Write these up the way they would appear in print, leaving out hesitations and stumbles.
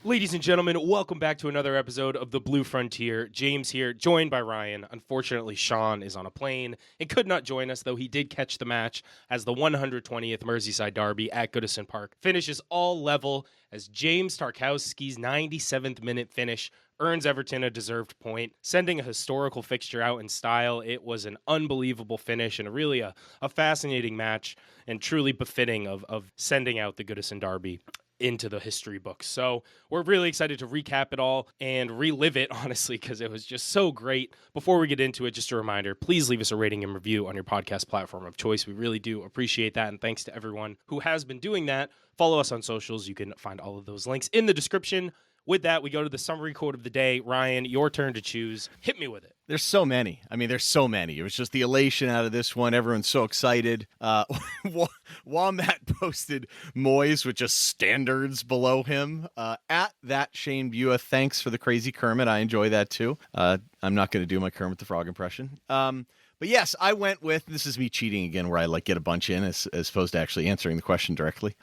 Ladies and gentlemen, welcome back to another episode of The Blue Frontier. James here, joined by Ryan. Unfortunately, Sean is on a plane and could not join us, though he did catch the match as the 120th Merseyside Derby at Goodison Park finishes all level as James Tarkowski's 97th minute finish earns Everton a deserved point, sending a historical fixture out in style. It was an unbelievable finish and really a fascinating match and truly befitting of sending out the Goodison Derby into the history books. So we're really excited to recap it all and relive it, honestly, because it was just so great. Before we get into it, just a reminder, please leave us a rating and review on your podcast platform of choice. We really do appreciate that. And thanks to everyone who has been doing that. Follow us on socials. You can find all of those links in the description. With that, we go to the summary quote of the day. Ryan, your turn to choose. Hit me with it. There's so many. There's so many. It was just the elation out of this one. Everyone's so excited. Wombat posted Moyes with just standards below him. At that Shane Bua, thanks for the crazy Kermit. I enjoy that too. I'm not going to do my Kermit the Frog impression. But yes, I went with, this is me cheating again, where I get a bunch in as opposed to actually answering the question directly.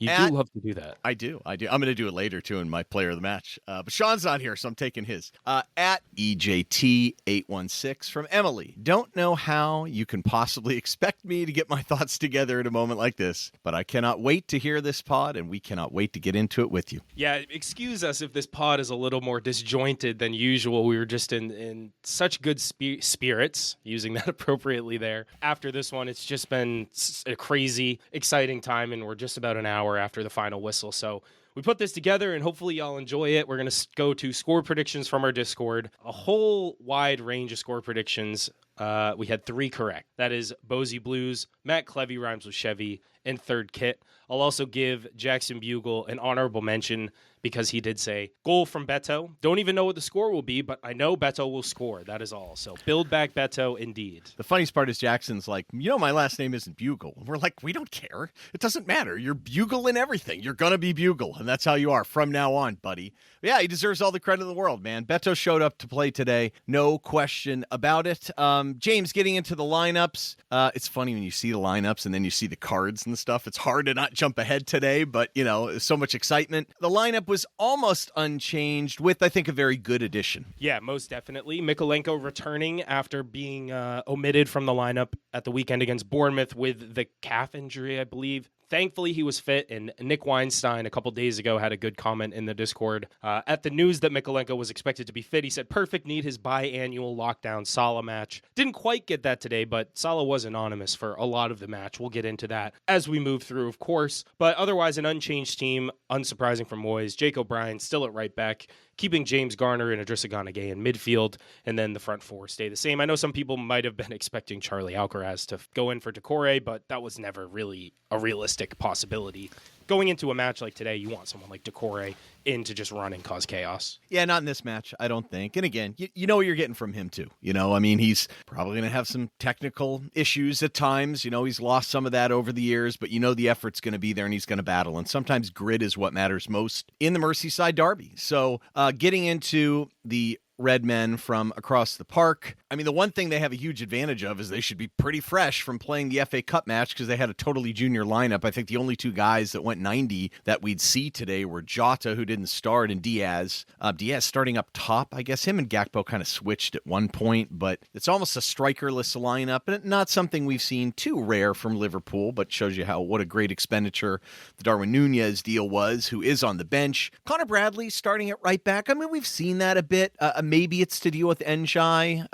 You do love to do that. I do. I'm going to do it later, too, in my player of the match. But Sean's not here, so I'm taking his. At EJT816 from Emily. Don't know how you can possibly expect me to get my thoughts together at a moment like this, but I cannot wait to hear this pod, and we cannot wait to get into it with you. Yeah, excuse us if this pod is a little more disjointed than usual. We were just in such good spirits, using that appropriately there. After this one, it's just been a crazy, exciting time, and we're just about an hour after the final whistle. So we put this together and hopefully y'all enjoy it. We're going to go to score predictions from our Discord. A whole wide range of score predictions. We had 3 correct. That is Bozy Blues, Matt Clevy rhymes with Chevy, and Third Kit. I'll also give Jackson Bugle an honorable mention because he did say, goal from Beto. Don't even know what the score will be, but I know Beto will score. That is all. So build back Beto indeed. The funniest part is Jackson's like, my last name isn't Bugle. And we're like, we don't care. It doesn't matter. You're Bugle in everything. You're going to be Bugle. And that's how you are from now on, buddy. But yeah, he deserves all the credit in the world, man. Beto showed up to play today. No question about it. James, getting into the lineups. It's funny when you see the lineups and then you see the cards and stuff. It's hard to not jump ahead today, but, so much excitement. The lineup was almost unchanged with, I think, a very good addition. Yeah, most definitely. Mykolenko returning after being omitted from the lineup at the weekend against Bournemouth with the calf injury, I believe. Thankfully, he was fit, and Nick Weinstein a couple days ago had a good comment in the Discord. At the news that Mykolenko was expected to be fit, he said, perfect, need his biannual lockdown Salah match. Didn't quite get that today, but Salah was anonymous for a lot of the match. We'll get into that as we move through, of course. But otherwise, an unchanged team, unsurprising from Moyes. Jake O'Brien still at right back, keeping James Garner and Idrissa Gana Gueye in midfield, and then the front four stay the same. I know some people might have been expecting Charlie Alcaraz to go in for Doucouré, but that was never really a realistic possibility. Going into a match like today, you want someone like Doucouré in to just run and cause chaos. Yeah, not in this match, I don't think. And again, you know what you're getting from him too. He's probably going to have some technical issues at times. He's lost some of that over the years, but the effort's going to be there and he's going to battle. And sometimes grit is what matters most in the Merseyside Derby. So getting into the Red men from across the park. The one thing they have a huge advantage of is they should be pretty fresh from playing the FA Cup match because they had a totally junior lineup. I think the only 2 guys that went 90 that we'd see today were Jota, who didn't start, and Diaz. Diaz starting up top. I guess him and Gakpo kind of switched at one point, but it's almost a strikerless lineup, and not something we've seen too rare from Liverpool, but shows you what a great expenditure the Darwin Núñez deal was, who is on the bench. Connor Bradley starting at right back. We've seen that a bit. Maybe it's to deal with Njai.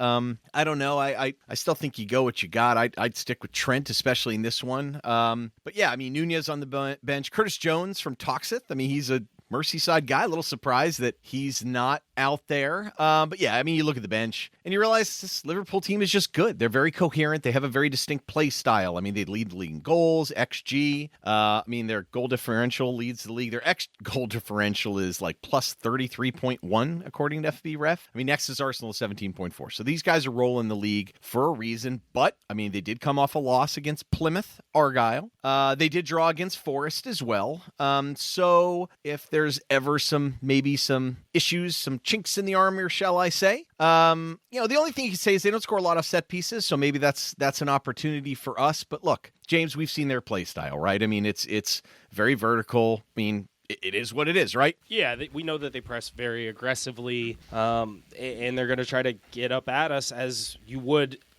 I don't know. I still think you go what you got. I'd stick with Trent, especially in this one. But yeah, Núñez on the bench. Curtis Jones from Toxith. He's a Merseyside guy. A little surprised that he's not out there. But yeah, you look at the bench and you realize this Liverpool team is just good. They're very coherent. They have a very distinct play style. They lead the league in goals, XG. Their goal differential leads the league. Their goal differential is like plus 33.1 according to FB Ref. Next is Arsenal 17.4. So these guys are rolling the league for a reason. But they did come off a loss against Plymouth Argyle. They did draw against Forest as well. So if there's ever some issues, some chinks in the armor, shall I say. The only thing you can say is they don't score a lot of set pieces, so maybe that's an opportunity for us. But look, James, we've seen their play style, right? It's very vertical. it is what it is, right? Yeah, we know that they press very aggressively, and they're going to try to get up at us as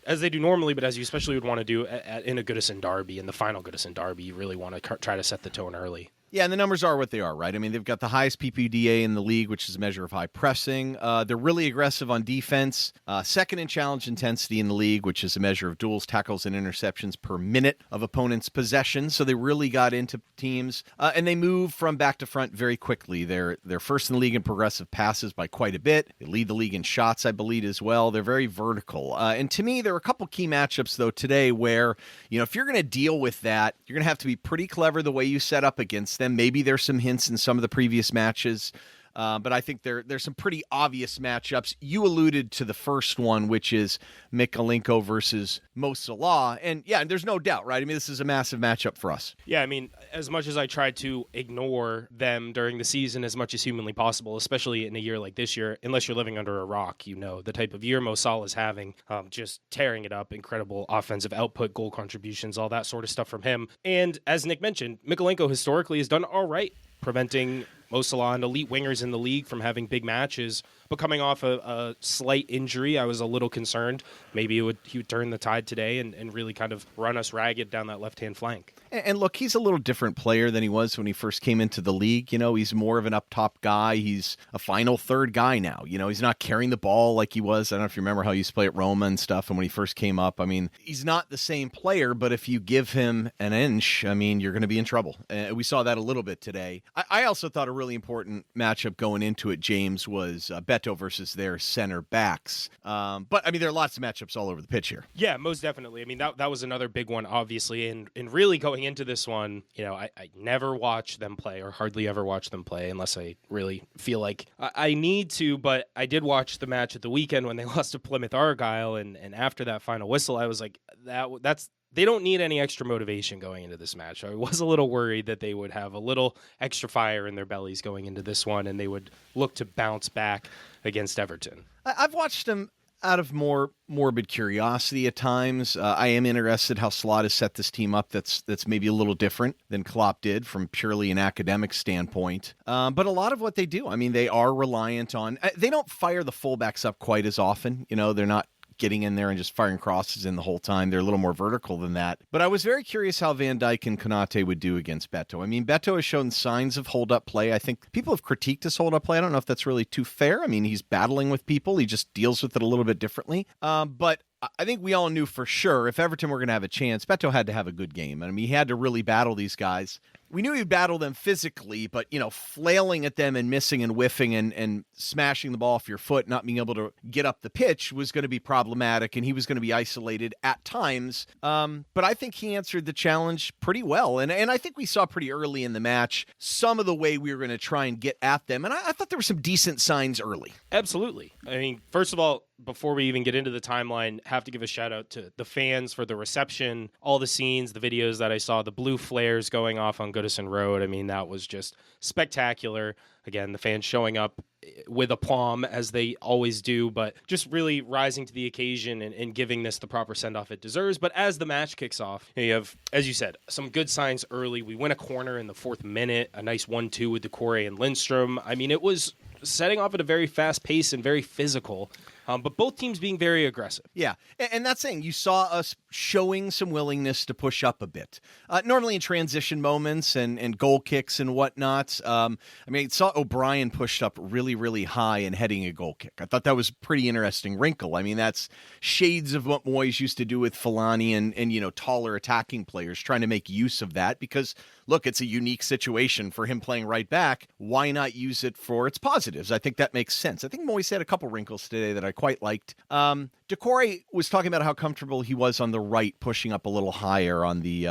they do normally, but as you especially would want to do in a Goodison Derby, in the final Goodison Derby. You really want to try to set the tone early. Yeah, and the numbers are what they are, right? I mean, they've got the highest PPDA in the league, which is a measure of high pressing. They're really aggressive on defense. Second in challenge intensity in the league, which is a measure of duels, tackles, and interceptions per minute of opponent's possession. So they really got into teams, and they move from back to front very quickly. They're first in the league in progressive passes by quite a bit. They lead the league in shots, I believe, as well. They're very vertical. And to me, there are a couple key matchups, though, today where, if you're going to deal with that, you're going to have to be pretty clever the way you set up against them. Maybe there's some hints in some of the previous matches, but I think there's some pretty obvious matchups. You alluded to the first one, which is Mykolenko versus Mo Salah, and yeah, there's no doubt, right? I mean, this is a massive matchup for us. Yeah, I mean, as much as I tried to ignore them during the season as much as humanly possible, especially in a year like this year, unless you're living under a rock, the type of year Mo Salah is having, just tearing it up, incredible offensive output, goal contributions, all that sort of stuff from him. And as Nick mentioned, Mykolenko historically has done all right preventing Mo Salah and elite wingers in the league from having big matches. But coming off a slight injury, I was a little concerned. Maybe he would turn the tide today and really kind of run us ragged down that left-hand flank. And look, he's a little different player than he was when he first came into the league. He's more of an up-top guy. He's a final third guy now. He's not carrying the ball like he was. I don't know if you remember how he used to play at Roma and stuff. And when he first came up, I mean, he's not the same player, but if you give him an inch, I mean, you're going to be in trouble. We saw that a little bit today. I also thought a really important matchup going into it, James, was Beto versus their center backs. But, I mean, there are lots of matchups all over the pitch here. Yeah, most definitely. I mean, that was another big one, obviously. And really going into this one, I never watch them play or hardly ever watch them play unless I really feel like I need to. But I did watch the match at the weekend when they lost to Plymouth Argyle. And after that final whistle, I was like, that's... They don't need any extra motivation going into this match. I was a little worried that they would have a little extra fire in their bellies going into this one, and they would look to bounce back against Everton. I've watched them out of more morbid curiosity at times. I am interested how Slot has set this team up that's maybe a little different than Klopp did from purely an academic standpoint. But a lot of what they do, I mean, they are reliant on... They don't fire the fullbacks up quite as often. They're not getting in there and just firing crosses in the whole time. They're a little more vertical than that. But I was very curious how Van Dijk and Konate would do against Beto. I mean, Beto has shown signs of hold-up play. I think people have critiqued his hold-up play. I don't know if that's really too fair. I mean, he's battling with people. He just deals with it a little bit differently. But I think we all knew for sure if Everton were going to have a chance, Beto had to have a good game. I mean, he had to really battle these guys. We knew he'd battle them physically, but, flailing at them and missing and whiffing and smashing the ball off your foot, not being able to get up the pitch was going to be problematic, and he was going to be isolated at times. But I think he answered the challenge pretty well. And I think we saw pretty early in the match some of the way we were going to try and get at them. And I thought there were some decent signs early. Absolutely. I mean, first of all, before we even get into the timeline, have to give a shout out to the fans for the reception, all the scenes, the videos that I saw, the blue flares going off on Goodison Road. I mean, that was just spectacular. Again, the fans showing up with aplomb as they always do, but just really rising to the occasion and giving this the proper send-off it deserves. But as the match kicks off, you have, as you said, some good signs early. We win a corner in the 4th minute, a nice 1-2 with Doucouré and Lindstrom. I mean, it was setting off at a very fast pace and very physical. But both teams being very aggressive. Yeah, and that's saying you saw us showing some willingness to push up a bit. Normally in transition moments and goal kicks and whatnot. I mean, I saw O'Brien pushed up really, really high and heading a goal kick. I thought that was a pretty interesting wrinkle. I mean, that's shades of what Moyes used to do with Fellaini and taller attacking players, trying to make use of that because, look, it's a unique situation for him playing right back. Why not use it for its positives? I think that makes sense. I think Moyes had a couple wrinkles today that I quite liked. Doucouré was talking about how comfortable he was on the right, pushing up a little higher on the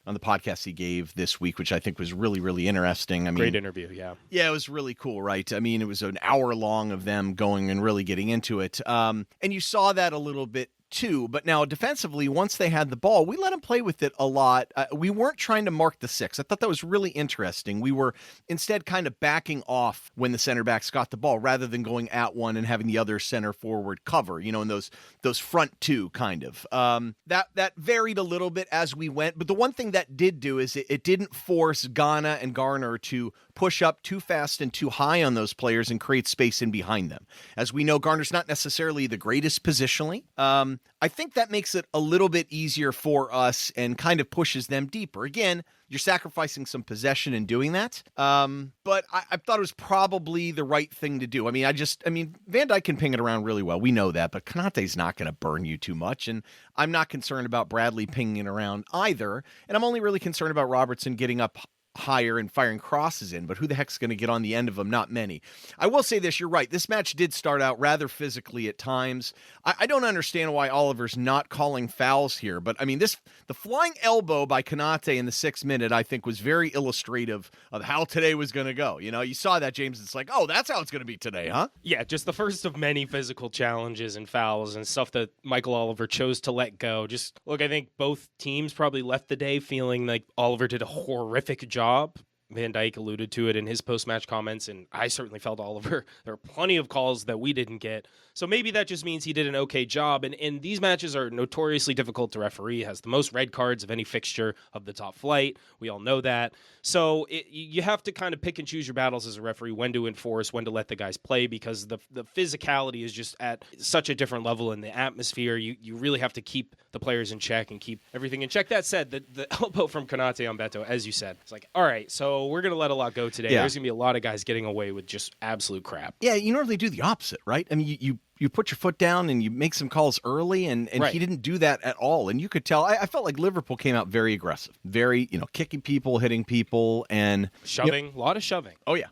podcast he gave this week, which I think was really, really interesting. I mean, great interview, yeah. Yeah, it was really cool, right? I mean, it was an hour long of them going and really getting into it. And you saw that a little bit too, but now defensively, once they had the ball, we let them play with it a lot. We weren't trying to mark the 6. I thought that was really interesting. We were instead kind of backing off when the center backs got the ball rather than going at one and having the other center forward cover, in those front two kind of. That varied a little bit as we went, but the one thing that did do is it didn't force Gana and Garner to push up too fast and too high on those players and create space in behind them. As we know, Garner's not necessarily the greatest positionally. I think that makes it a little bit easier for us and kind of pushes them deeper. Again, you're sacrificing some possession in doing that. But I thought it was probably the right thing to do. I mean, Van Dijk can ping it around really well. We know that, but Konate's not going to burn you too much. And I'm not concerned about Bradley pinging it around either. And I'm only really concerned about Robertson getting up higher and firing crosses in, but who the heck's going to get on the end of them? Not many. I will say this, you're right. This match did start out rather physically at times. I don't understand why Oliver's not calling fouls here, but I mean, the flying elbow by Konate in the 6th minute, I think was very illustrative of how today was going to go. You know, you saw that, James. It's like, oh, that's how it's going to be today, huh? Yeah, just the first of many physical challenges and fouls and stuff that Michael Oliver chose to let go. Just look, I think both teams probably left the day feeling like Oliver did a horrific job. Van Dijk alluded to it in his post-match comments, and I certainly felt Oliver. There are plenty of calls that we didn't get. So maybe that just means he did an okay job. And these matches are notoriously difficult to referee. He has the most red cards of any fixture of the top flight. We all know that. So you have to kind of pick and choose your battles as a referee, when to enforce, when to let the guys play, because the physicality is just at such a different level in the atmosphere. You really have to keep the players in check and keep everything in check. That said, the elbow from Konate on Beto, as you said, it's like, all right, so we're going to let a lot go today. Yeah. There's going to be a lot of guys getting away with just absolute crap. Yeah, you normally do the opposite, right? I mean, you put your foot down and you make some calls early, and right. He didn't do that at all. And you could tell, I felt like Liverpool came out very aggressive, very, kicking people, hitting people, and shoving, a lot of shoving. Oh, yeah.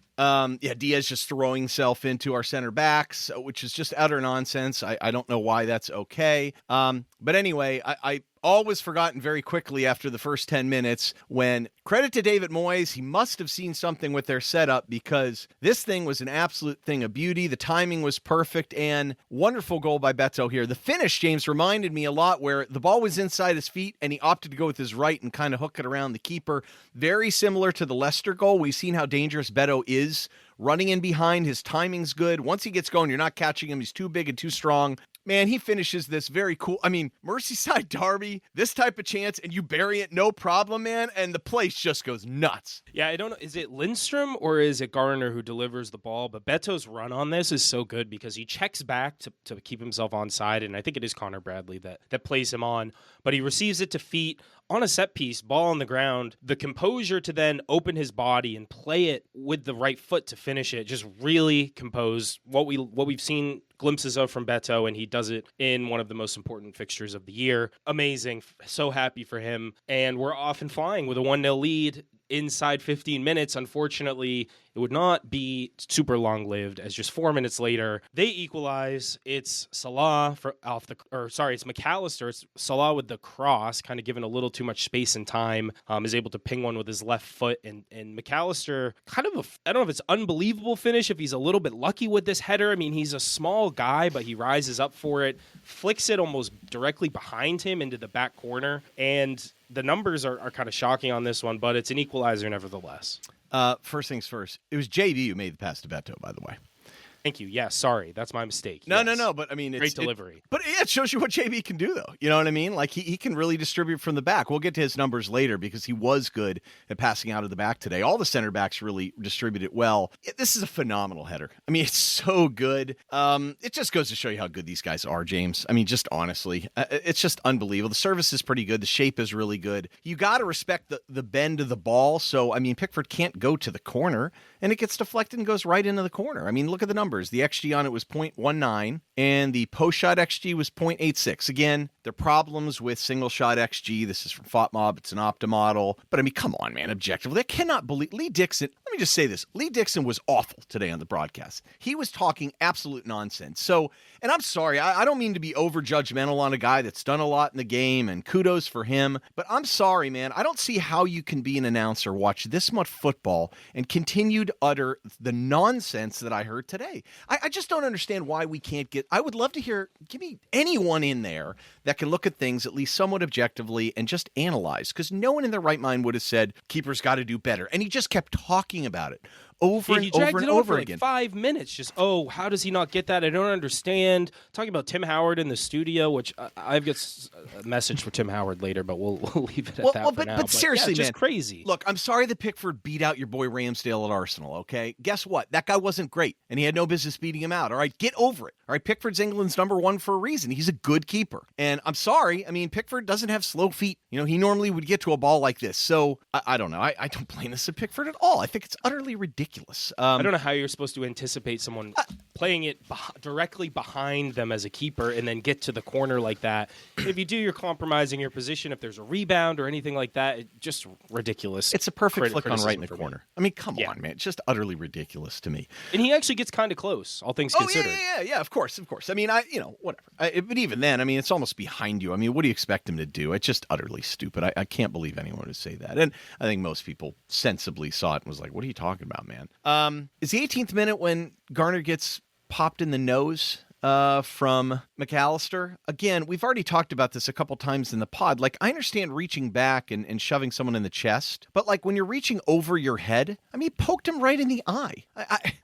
Diaz just throwing himself into our center backs, which is just utter nonsense. I don't know why that's okay. But anyway, I always forgotten very quickly after the first 10 minutes when, credit to David Moyes, he must have seen something with their setup, because this thing was an absolute thing of beauty. The timing was perfect, and wonderful goal by Beto here. The finish, James, reminded me a lot where the ball was inside his feet and he opted to go with his right and kind of hook it around the keeper. Very similar to the Leicester goal. We've seen how dangerous Beto is running in behind. His timing's good. Once he gets going, you're not catching him. He's too big and too strong. Man, he finishes this very cool. I mean, Merseyside Derby, this type of chance, and you bury it, no problem, man. And the place just goes nuts. Yeah, I don't know. Is it Lindstrom or is it Garner who delivers the ball? But Beto's run on this is so good because he checks back to keep himself onside. And I think it is Connor Bradley that plays him on. But he receives it to feet on a set piece, ball on the ground. The composure to then open his body and play it with the right foot to finish it, just really composed. What we've seen glimpses of from Beto, and he does it in one of the most important fixtures of the year. Amazing. So happy for him. And we're off and flying with a 1-0 lead inside 15 minutes. Unfortunately, it would not be super long-lived, as just 4 minutes later, they equalize. It's Salah it's McAllister. It's Salah with the cross, kind of given a little too much space and time, is able to ping one with his left foot, and McAllister, kind of I don't know if it's unbelievable finish, if he's a little bit lucky with this header. I mean, he's a small guy, but he rises up for it, flicks it almost directly behind him into the back corner, and the numbers are kind of shocking on this one, but it's an equalizer nevertheless. First things first, it was JB who made the pass to Beto, by the way. Thank you. Yeah, sorry. That's my mistake. No, yes. no. But I mean, great delivery. But yeah, it shows you what JB can do, though. You know what I mean? Like he can really distribute from the back. We'll get to his numbers later because he was good at passing out of the back today. All the center backs really distributed well. This is a phenomenal header. I mean, it's so good. It just goes to show you how good these guys are, James. I mean, just honestly, it's just unbelievable. The service is pretty good. The shape is really good. You got to respect the bend of the ball. So, I mean, Pickford can't go to the corner, and it gets deflected and goes right into the corner. I mean, look at the numbers. The XG on it was 0.19, and the post-shot XG was 0.86. Again, there are problems with single-shot XG. This is from FOTMob. It's an Opta model. But, I mean, come on, man, objectively. I cannot believe Lee Dixon. Let me just say this. Lee Dixon was awful today on the broadcast. He was talking absolute nonsense. So, and I'm sorry, I don't mean to be over-judgmental on a guy that's done a lot in the game, and kudos for him. But I'm sorry, man. I don't see how you can be an announcer, watch this much football, and continue to utter the nonsense that I heard today. I just don't understand why we can't I would love to give me anyone in there that can look at things at least somewhat objectively and just analyze, because no one in their right mind would have said, keeper's got to do better. And he just kept talking about it over he and dragged over and it on over for again. like 5 minutes. Just, how does he not get that? I don't understand. Talking about Tim Howard in the studio, which I've got a message for Tim Howard later, but we'll leave it at that for now. But seriously, yeah, just man, crazy. Look, I'm sorry that Pickford beat out your boy Ramsdale at Arsenal, okay? Guess what? That guy wasn't great, and he had no business beating him out, all right? Get over it, all right? Pickford's England's #1 for a reason. He's a good keeper. And I'm sorry, I mean, Pickford doesn't have slow feet. You know, he normally would get to a ball like this. So, I don't know. I don't blame this at Pickford at all. I think it's utterly ridiculous. I don't know how you're supposed to anticipate someone playing it directly behind them as a keeper and then get to the corner like that. If you do, you're compromising your position. If there's a rebound or anything like that, it's just ridiculous. It's a perfect flick on right in the corner. Me. I mean, come on, man. It's just utterly ridiculous to me. And he actually gets kind of close, all things considered. Yeah, of course. I mean, whatever. But even then, I mean, it's almost behind you. I mean, what do you expect him to do? It's just utterly stupid. I can't believe anyone would say that. And I think most people sensibly saw it and was like, what are you talking about, man? Is the 18th minute when Garner gets popped in the nose from McAllister? Again, we've already talked about this a couple times in the pod. Like, I understand reaching back and shoving someone in the chest, but like when you're reaching over your head, I mean, poked him right in the eye.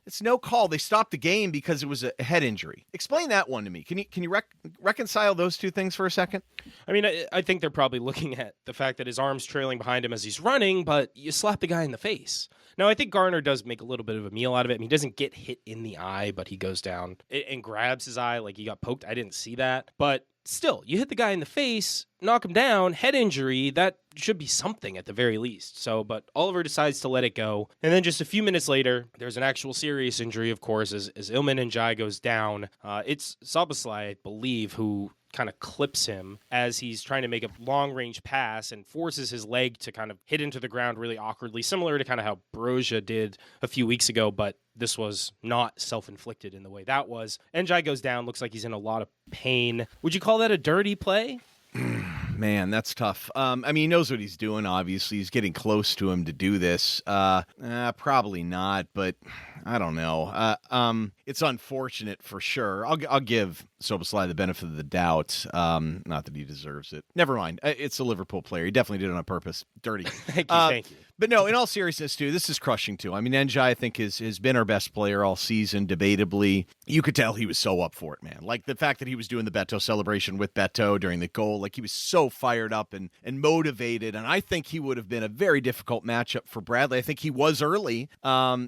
It's no call. They stopped the game because it was a head injury. Explain that one to me. Can you reconcile those two things for a second? I mean, I think they're probably looking at the fact that his arm's trailing behind him as he's running, but you slap the guy in the face. Now, I think Garner does make a little bit of a meal out of it. I mean, he doesn't get hit in the eye, but he goes down and grabs his eye like he got poked. I didn't see that. But still, you hit the guy in the face, knock him down, head injury, that should be something at the very least. So, but Oliver decides to let it go. And then just a few minutes later, there's an actual serious injury, of course, as Ilman Ndiaye goes down. It's SUBLIME, I believe, who kind of clips him as he's trying to make a long-range pass and forces his leg to kind of hit into the ground really awkwardly, similar to kind of how Broja did a few weeks ago, but this was not self-inflicted in the way that was. Ndiaye goes down, looks like he's in a lot of pain. Would you call that a dirty play? Man, that's tough. I mean, he knows what he's doing, obviously. He's getting close to him to do this. Probably not, but I don't know. It's unfortunate for sure. I'll give SUBLIME the benefit of the doubt. Not that he deserves it. Never mind. It's a Liverpool player. He definitely did it on purpose. Dirty. Thank you. But no, in all seriousness, too, this is crushing, too. I mean, Ndiaye, I think, has been our best player all season, debatably. You could tell he was so up for it, man. Like, the fact that he was doing the Beto celebration with Beto during the goal, like, he was so fired up and motivated, and I think he would have been a very difficult matchup for Bradley. I think he was early.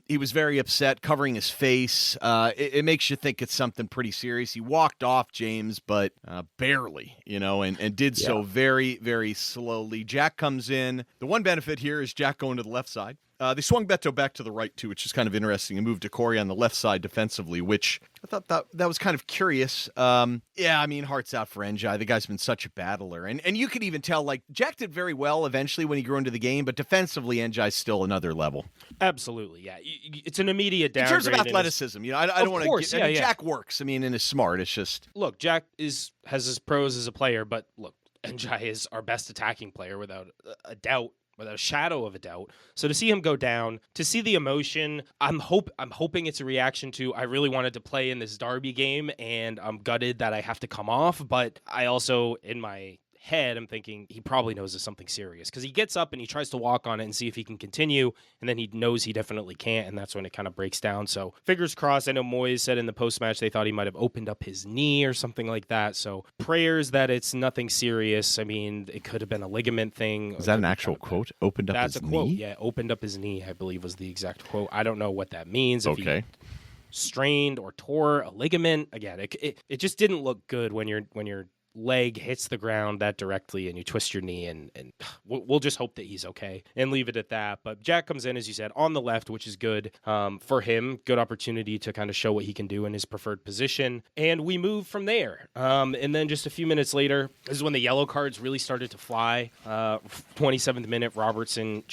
He was very upset, covering his face. It makes you think it's something pretty serious. He walked off, James, but barely, and did so very, very slowly. Jack comes in. The one benefit here is Jack going to the left side. They swung Beto back to the right, too, which is kind of interesting, and moved Doucouré on the left side defensively, which I thought that was kind of curious. I mean, heart's out for Ndiaye. The guy's been such a battler. And you could even tell, like, Jack did very well eventually when he grew into the game, but defensively, Ndiaye's still another level. Absolutely, yeah. It's an immediate downgrade. In terms of athleticism, I don't want to get... Jack works, and is smart. It's just... Look, Jack has his pros as a player, but look, Ndiaye is our best attacking player without a doubt. Without a shadow of a doubt. So to see him go down, to see the emotion, I'm hoping it's a reaction to, I really wanted to play in this Derby game and I'm gutted that I have to come off, but I also, in my head, I'm thinking he probably knows it's something serious because he gets up and he tries to walk on it and see if he can continue, and then he knows he definitely can't, and that's when it kind of breaks down. So fingers crossed. I know Moyes said in the post-match they thought he might have opened up his knee or something like that, so prayers that it's nothing serious. I mean, it could have been a ligament thing. Is that an actual quote? Opened up his knee? That's a quote, yeah. Opened up his knee, I believe, was the exact quote. I don't know what that means. If he strained or tore a ligament. Again, it just didn't look good when your leg hits the ground that directly and you twist your knee, and we'll just hope that he's okay and leave it at that. But Jack comes in, as you said, on the left, which is good for him. Good opportunity to kind of show what he can do in his preferred position. And we move from there. And then just a few minutes later, this is when the yellow cards really started to fly. 27th minute, Robertson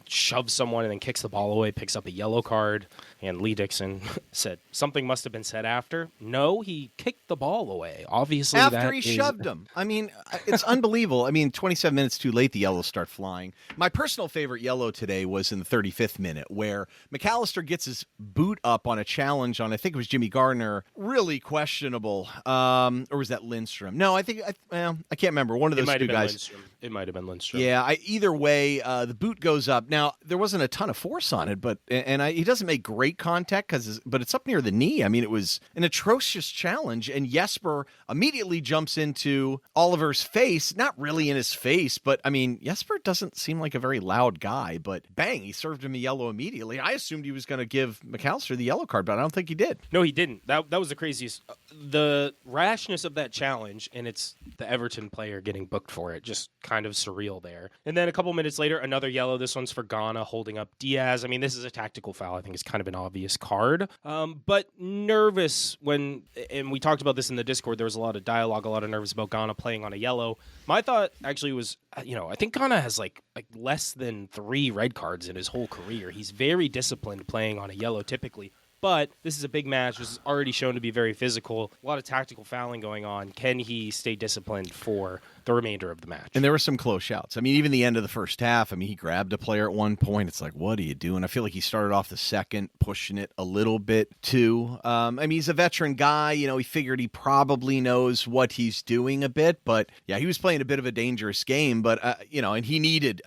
shoves someone and then kicks the ball away, picks up a yellow card. And Lee Dixon said something must have been said after. No, he kicked the ball away. Obviously, after he shoved him. I mean, it's unbelievable. I mean, 27 minutes too late, the yellows start flying. My personal favorite yellow today was in the 35th minute, where McAllister gets his boot up on a challenge on, I think it was Jimmy Gardner, really questionable. Or was that Lindstrom? No, I think I can't remember. One of those two guys. Lindstrom. It might have been Lindstrom. Yeah, either way, the boot goes up. Now, there wasn't a ton of force on it, but he doesn't make great contact, but it's up near the knee. I mean, it was an atrocious challenge, and Jesper immediately jumps into Oliver's face. Not really in his face, but, I mean, Jesper doesn't seem like a very loud guy, but bang, he served him a yellow immediately. I assumed he was going to give McAllister the yellow card, but I don't think he did. No, he didn't. That was the craziest. The rashness of that challenge, and it's the Everton player getting booked for it, just kind of surreal there. And then a couple minutes later, another yellow. This one's for Gana holding up Diaz. I mean, this is a tactical foul. I think it's kind of an obvious card. But nervous when, and we talked about this in the Discord, there was a lot of dialogue, a lot of nervous about Gana playing on a yellow. My thought actually was, I think Gana has like less than 3 red cards in his whole career. He's very disciplined playing on a yellow typically. But this is a big match. This is already shown to be very physical. A lot of tactical fouling going on. Can he stay disciplined for the remainder of the match? And there were some close shouts. I mean, even the end of the first half, I mean, he grabbed a player at one point. It's like, what are you doing? I feel like he started off the second, pushing it a little bit too. I mean, he's a veteran guy. He figured he probably knows what he's doing a bit. But yeah, he was playing a bit of a dangerous game. But, and he needed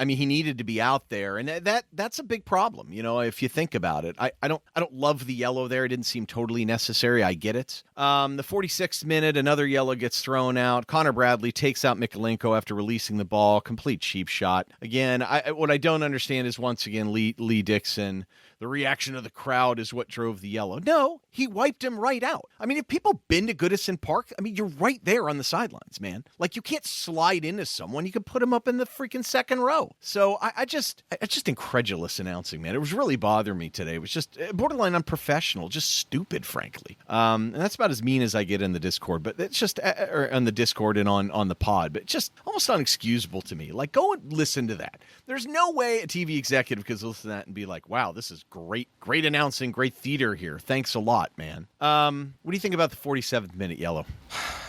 to be out there. And that's a big problem, if you think about it. I don't love the yellow there. It didn't seem totally necessary. I get it. The 46th minute, another yellow gets thrown out. Connor Bradley takes out Mikalenko after releasing the ball. Complete cheap shot. Again, what I don't understand is, once again, Lee Dixon, the reaction of the crowd is what drove the yellow. No, he wiped him right out. I mean, if people been to Goodison Park, I mean, you're right there on the sidelines, man. Like, you can't slide into someone. You can put him up in the freaking second row. So it's just incredulous announcing, man. It was really bothering me today. It was just borderline unprofessional, just stupid, frankly. And that's about as mean as I get in the Discord, but it's just, or on the Discord and on the pod, but just almost unexcusable to me. Like, go and listen to that. There's no way a TV executive could listen to that and be like, wow, this is great announcing, great theater here. Thanks a lot, man. What do you think about the 47th minute yellow?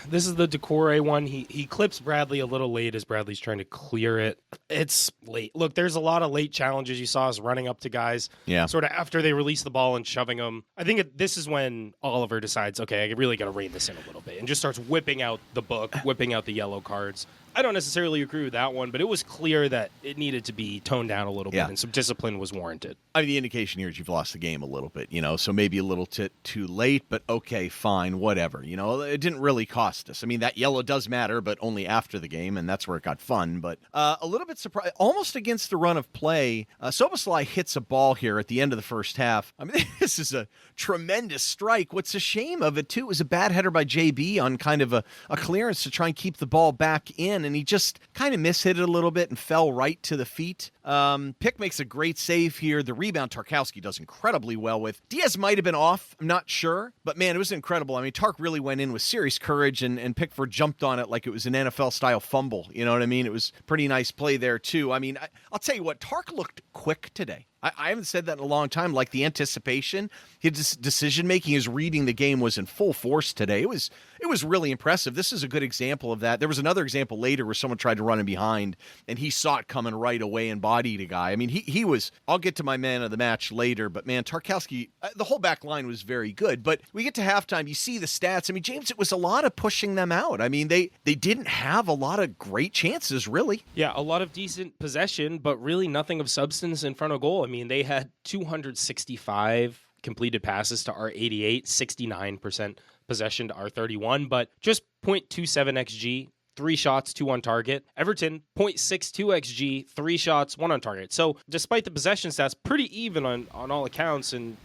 This is the Doucouré one. He clips Bradley a little late as Bradley's trying to clear it. It's late. Look, there's a lot of late challenges. You saw us running up to guys sort of after they release the ball and shoving them. I think this is when Oliver decides, okay, I really got to rein this in a little bit, and just starts whipping out the book, whipping out the yellow cards. I don't necessarily agree with that one, but it was clear that it needed to be toned down a little bit, and some discipline was warranted. I mean, the indication here is you've lost the game a little bit, so maybe a little too late, but okay, fine, whatever. It didn't really cost us. I mean, that yellow does matter, but only after the game, and that's where it got fun. But a little bit surprised, almost against the run of play, SUBLIME hits a ball here at the end of the first half. I mean, this is a tremendous strike. What's a shame of it, too, is a bad header by JB on kind of a clearance to try and keep the ball back in, and he just kind of mishit it a little bit and fell right to the feet. Pick makes a great save here. The rebound Tarkowski does incredibly well with. Diaz might have been off, I'm not sure, but man, it was incredible. I mean, Tark really went in with serious courage, and Pickford jumped on it like it was an NFL-style fumble. You know what I mean? It was pretty nice play there, too. I mean, I'll tell you what, Tark looked quick today. I haven't said that in a long time. Like, the anticipation, his decision-making, his reading the game was in full force today. It was really impressive. This is a good example of that. There was another example later where someone tried to run him behind, and he saw it coming right away and bodied a guy. I mean, he was, I'll get to my man of the match later, but man, Tarkowski, the whole back line was very good. But we get to halftime, you see the stats. I mean, James, it was a lot of pushing them out. I mean, they didn't have a lot of great chances, really. Yeah, a lot of decent possession, but really nothing of substance in front of goal. I mean, they had 265 completed passes to our 88, 69% possession to our 31, but just 0.27 XG, 3 shots, 2 on target. Everton, 0.62 XG, 3 shots, 1 on target. So despite the possession stats, pretty even on all accounts, and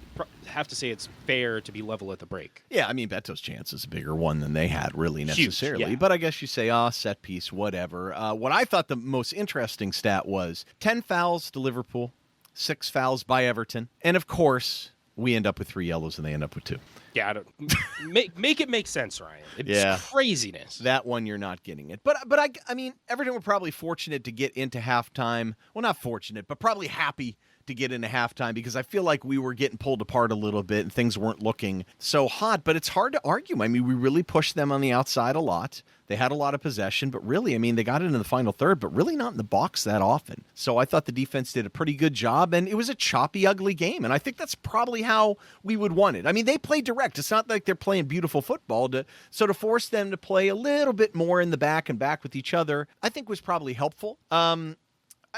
have to say it's fair to be level at the break. Yeah, I mean, Beto's chance is a bigger one than they had, really, necessarily. Huge, yeah. But I guess you say, set piece, whatever. What I thought the most interesting stat was 10 fouls to Liverpool, 6 fouls by Everton, and of course, we end up with 3 yellows and they end up with 2. Yeah, make it make sense, Ryan. It's craziness. That one, you're not getting it. But I mean, Everton were probably fortunate to get into halftime. Well, not fortunate, but probably happy to get into halftime because I feel like we were getting pulled apart a little bit and things weren't looking so hot, but it's hard to argue. I mean, we really pushed them on the outside a lot. They had a lot of possession, but really, I mean, they got into the final third, but really not in the box that often. So I thought the defense did a pretty good job, and it was a choppy, ugly game. And I think that's probably how we would want it. I mean, they play direct. It's not like they're playing beautiful football. So to force them to play a little bit more in the back and back with each other, I think was probably helpful.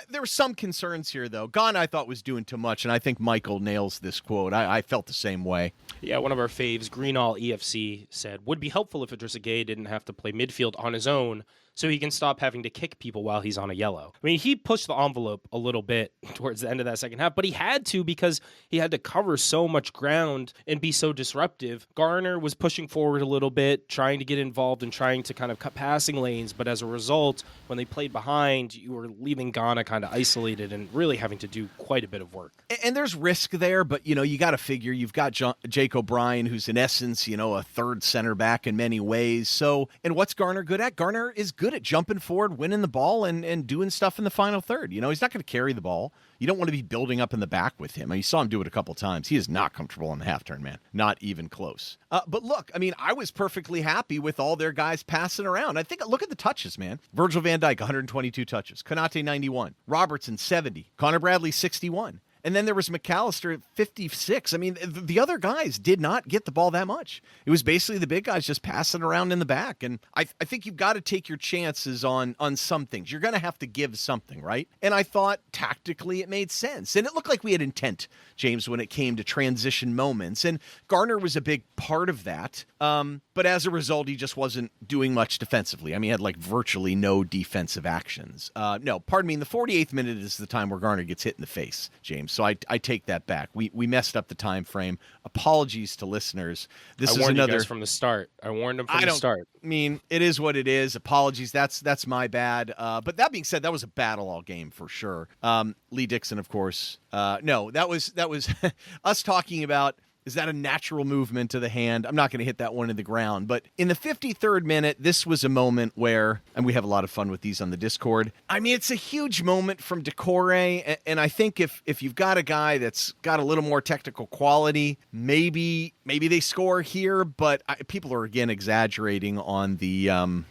There were some concerns here, though. Gana, I thought, was doing too much, and I think Michael nails this quote. I felt the same way. Yeah, one of our faves, Greenall EFC, said, would be helpful if Idrissa Gueye didn't have to play midfield on his own so he can stop having to kick people while he's on a yellow. I mean, he pushed the envelope a little bit towards the end of that second half, but he had to because he had to cover so much ground and be so disruptive. Garner was pushing forward a little bit, trying to get involved and trying to kind of cut passing lanes, but as a result, when they played behind, you were leaving Gana kind of isolated and really having to do quite a bit of work. And there's risk there, but, you got to figure you've got Jake O'Brien, who's in essence, a third center back in many ways. So, and what's Garner good at? Garner is good at jumping forward, winning the ball, and doing stuff in the final third. He's not going to carry the ball. You don't want to be building up in the back with him. You saw him do it a couple times. He is not comfortable on the half turn, man. Not even close. But look, I mean, I was perfectly happy with all their guys passing around. I think, look at the touches, man. Virgil van Dijk, 122 touches. Konate, 91. Robertson, 70. Connor Bradley, 61. And then there was McAllister at 56. I mean, the other guys did not get the ball that much. It was basically the big guys just passing around in the back. And I think you've got to take your chances on some things. You're going to have to give something, right? And I thought tactically it made sense. And it looked like we had intent, James, when it came to transition moments. And Garner was a big part of that. But as a result, he just wasn't doing much defensively. I mean, he had like virtually no defensive actions. No, pardon me. In the 48th minute is the time where Garner gets hit in the face, James. So I take that back. We messed up the time frame. Apologies to listeners. This is warned another you guys from the start. I warned them from the start. I mean, it is what it is. Apologies. That's my bad. But that being said, that was a battle all game for sure. Lee Dixon, of course. No, that was us talking about. Is that a natural movement to the hand? I'm not going to hit that one in the ground. But in the 53rd minute, this was a moment where, and we have a lot of fun with these on the Discord. I mean, it's a huge moment from Doucouré. And I think if you've got a guy that's got a little more technical quality, maybe they score here. But people are, again, exaggerating on the,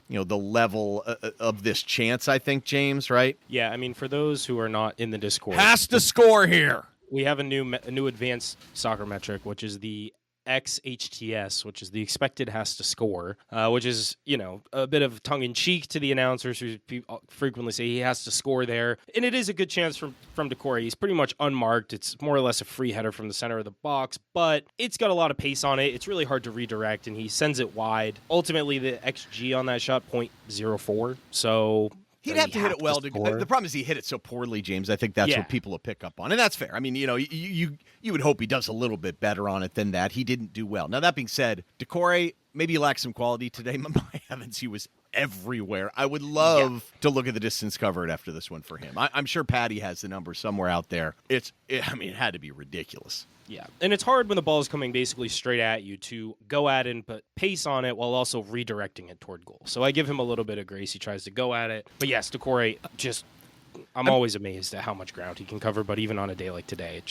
the level of this chance, I think, James, right? Yeah, I mean, for those who are not in the Discord. Has to score here. We have a new advanced soccer metric, which is the XHTS, which is the expected has to score, which is, a bit of tongue-in-cheek to the announcers who frequently say he has to score there. And it is a good chance from Doucouré. He's pretty much unmarked. It's more or less a free header from the center of the box, but it's got a lot of pace on it. It's really hard to redirect, and he sends it wide. Ultimately, the XG on that shot, 0.04, so... He'd have to hit it well. The problem is he hit it so poorly, James. I think that's what people will pick up on. And that's fair. I mean, you would hope he does a little bit better on it than that. He didn't do well. Now, that being said, Doucouré maybe lacked some quality today. My heavens, he was everywhere. I would love to look at the distance covered after this one for him. I'm sure Patty has the number somewhere out there. It had to be ridiculous. Yeah, and it's hard when the ball is coming basically straight at you to go at it and put pace on it while also redirecting it toward goal. So I give him a little bit of grace. He tries to go at it. But yes, Doucouré, I'm always amazed at how much ground he can cover, but even on a day like today,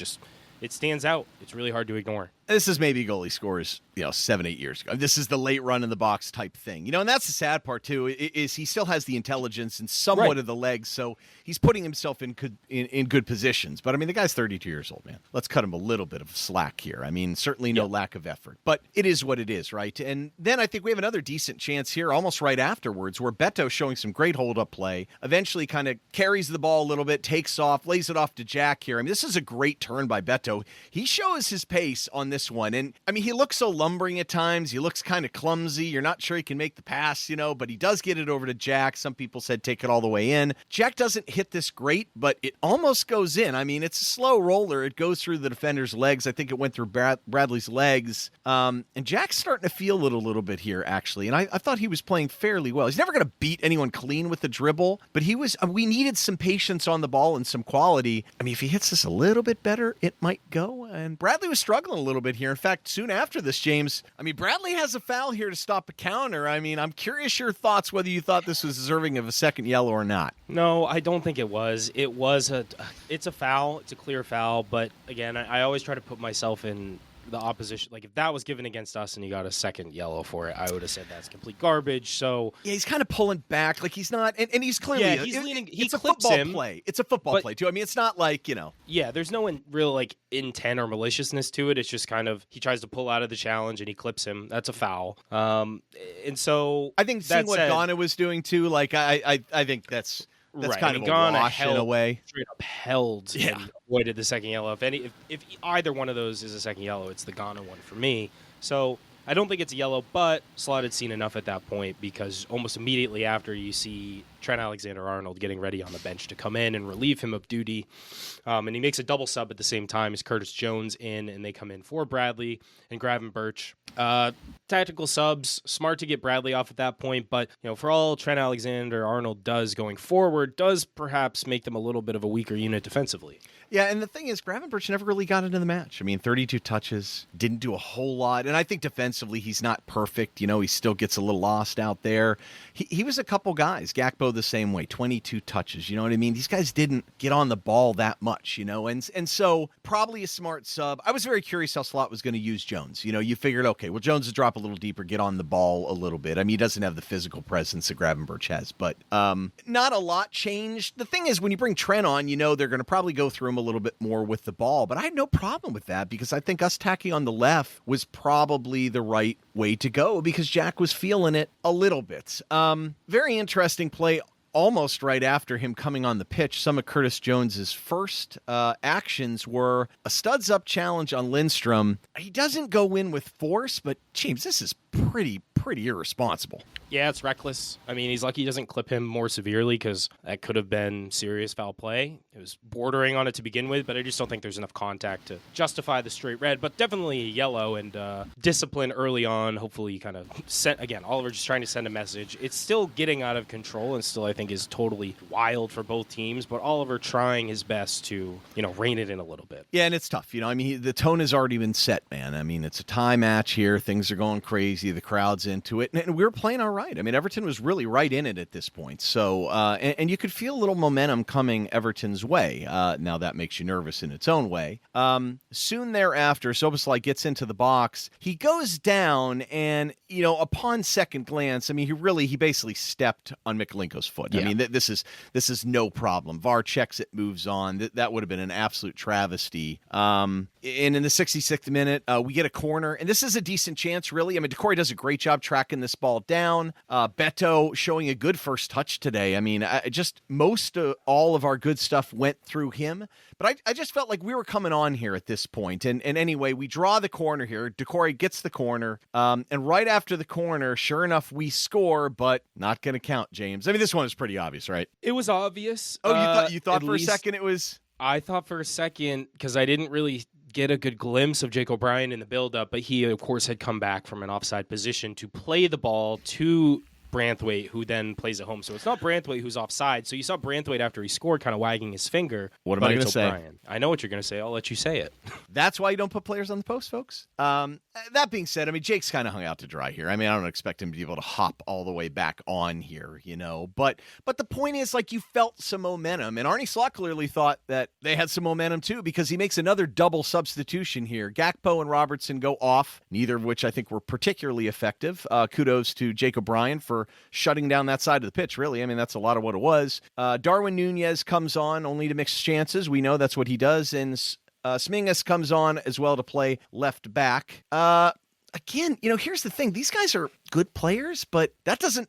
it stands out. It's really hard to ignore. This is maybe goalie scores, 7-8 years ago. This is the late run in the box type thing, and that's the sad part too, is he still has the intelligence and somewhat of the legs, so he's putting himself in good positions. But I mean, the guy's 32 years old, man. Let's cut him a little bit of slack here. I mean, certainly no lack of effort, but it is what it is, right? And then I think we have another decent chance here, almost right afterwards, where Beto showing some great hold-up play, eventually kind of carries the ball a little bit, takes off, lays it off to Jack here. I mean, this is a great turn by Beto. He shows his pace on this one. And I mean, he looks so lumbering at times. He looks kind of clumsy. You're not sure he can make the pass, but he does get it over to Jack. Some people said take it all the way in. Jack doesn't hit this great, but it almost goes in. I mean, it's a slow roller. It goes through the defender's legs. I think it went through Bradley's legs. And Jack's starting to feel it a little bit here, actually. And I thought he was playing fairly well. He's never going to beat anyone clean with the dribble, but we needed some patience on the ball and some quality. I mean, if he hits this a little bit better, it might might go. And Bradley was struggling a little bit here. In fact, soon after this, James, Bradley has a foul here to stop a counter. I'm curious your thoughts whether you thought this was deserving of a second yellow or not. No, I don't think it was. It's a foul. It's a clear foul. But again, I always try to put myself in the opposition. Like if that was given against us and he got a second yellow for it, I would have said that's complete garbage. So yeah, he's kind of pulling back, like he's not, and he's clearly he's leaning. It's a football play. It's a football play too. It's not like Yeah, there's no real like intent or maliciousness to it. It's just kind of he tries to pull out of the challenge and he clips him. That's a foul. And so I think seeing what Gana was doing too, like I think that's right. kind of a wash in a way. Straight up held and avoided the second yellow. If either one of those is a second yellow, it's the Gana one for me. So I don't think it's a yellow, but Slot had seen enough at that point because almost immediately after you see Trent Alexander-Arnold getting ready on the bench to come in and relieve him of duty. And he makes a double sub at the same time as Curtis Jones in, and they come in for Bradley and Gravenberch. Tactical subs, smart to get Bradley off at that point, but for all Trent Alexander-Arnold does going forward, does perhaps make them a little bit of a weaker unit defensively. Yeah, and the thing is, Gravenberch never really got into the match. 32 touches, didn't do a whole lot. And I think defensively, he's not perfect. He still gets a little lost out there. He was a couple guys. Gakpo the same way, 22 touches. You know what I mean? These guys didn't get on the ball that much, And so probably a smart sub. I was very curious how Slot was going to use Jones. You figured, okay, well, Jones will drop a little deeper, get on the ball a little bit. He doesn't have the physical presence that Gravenberch has. But not a lot changed. The thing is, when you bring Trent on, they're going to probably go through him a little bit more with the ball, but I had no problem with that because I think us tacking on the left was probably the right way to go because Jack was feeling it a little bit. Very interesting play almost right after him coming on the pitch. Some of Curtis Jones's first actions were a studs up challenge on Lindstrom. He doesn't go in with force, but James, this is pretty irresponsible. Yeah, it's reckless. He's lucky he doesn't clip him more severely because that could have been serious foul play. It was bordering on it to begin with, but I just don't think there's enough contact to justify the straight red, but definitely a yellow and discipline early on. Hopefully you kind of sent, again, Oliver just trying to send a message. It's still getting out of control and still I think is totally wild for both teams, but Oliver trying his best to, rein it in a little bit. Yeah, and it's tough. The tone has already been set, man. It's a tie match here. Things are going crazy. The crowd's into it, and we were playing all right. Everton was really right in it at this point. So, and you could feel a little momentum coming Everton's way. Now that makes you nervous in its own way. Soon thereafter, Szoboszlai gets into the box. He goes down, and upon second glance, he basically stepped on Mikolenko's foot. Yeah. This is no problem. VAR checks it, moves on. That would have been an absolute travesty. And in the 66th minute, we get a corner, and this is a decent chance, really. Doucouré does a great job tracking this ball down. Beto showing a good first touch today. Just most of all of our good stuff went through him. But I just felt like we were coming on here at this point. And anyway, we draw the corner here. Doucouré gets the corner. And right after the corner, sure enough, we score, but not going to count, James. This one was pretty obvious, right? It was obvious. Oh, you thought for a second it was... I thought for a second, because I didn't really get a good glimpse of Jake O'Brien in the build-up, but he, of course, had come back from an offside position to play the ball to Branthwaite, who then plays at home. So it's not Branthwaite who's offside. So you saw Branthwaite after he scored kind of wagging his finger. What am I going to say? I know what you're going to say. I'll let you say it. That's why you don't put players on the post, folks. That being said, Jake's kind of hung out to dry here. I don't expect him to be able to hop all the way back on here, But the point is, you felt some momentum. And Arne Slot clearly thought that they had some momentum, too, because he makes another double substitution here. Gakpo and Robertson go off, neither of which I think were particularly effective. Kudos to Jake O'Brien for shutting down that side of the pitch, really. That's a lot of what it was. Darwin Nunez comes on only to mix chances. We know that's what he does. And Smingas comes on as well to play left back. Again, here's the thing. These guys are good players, but that doesn't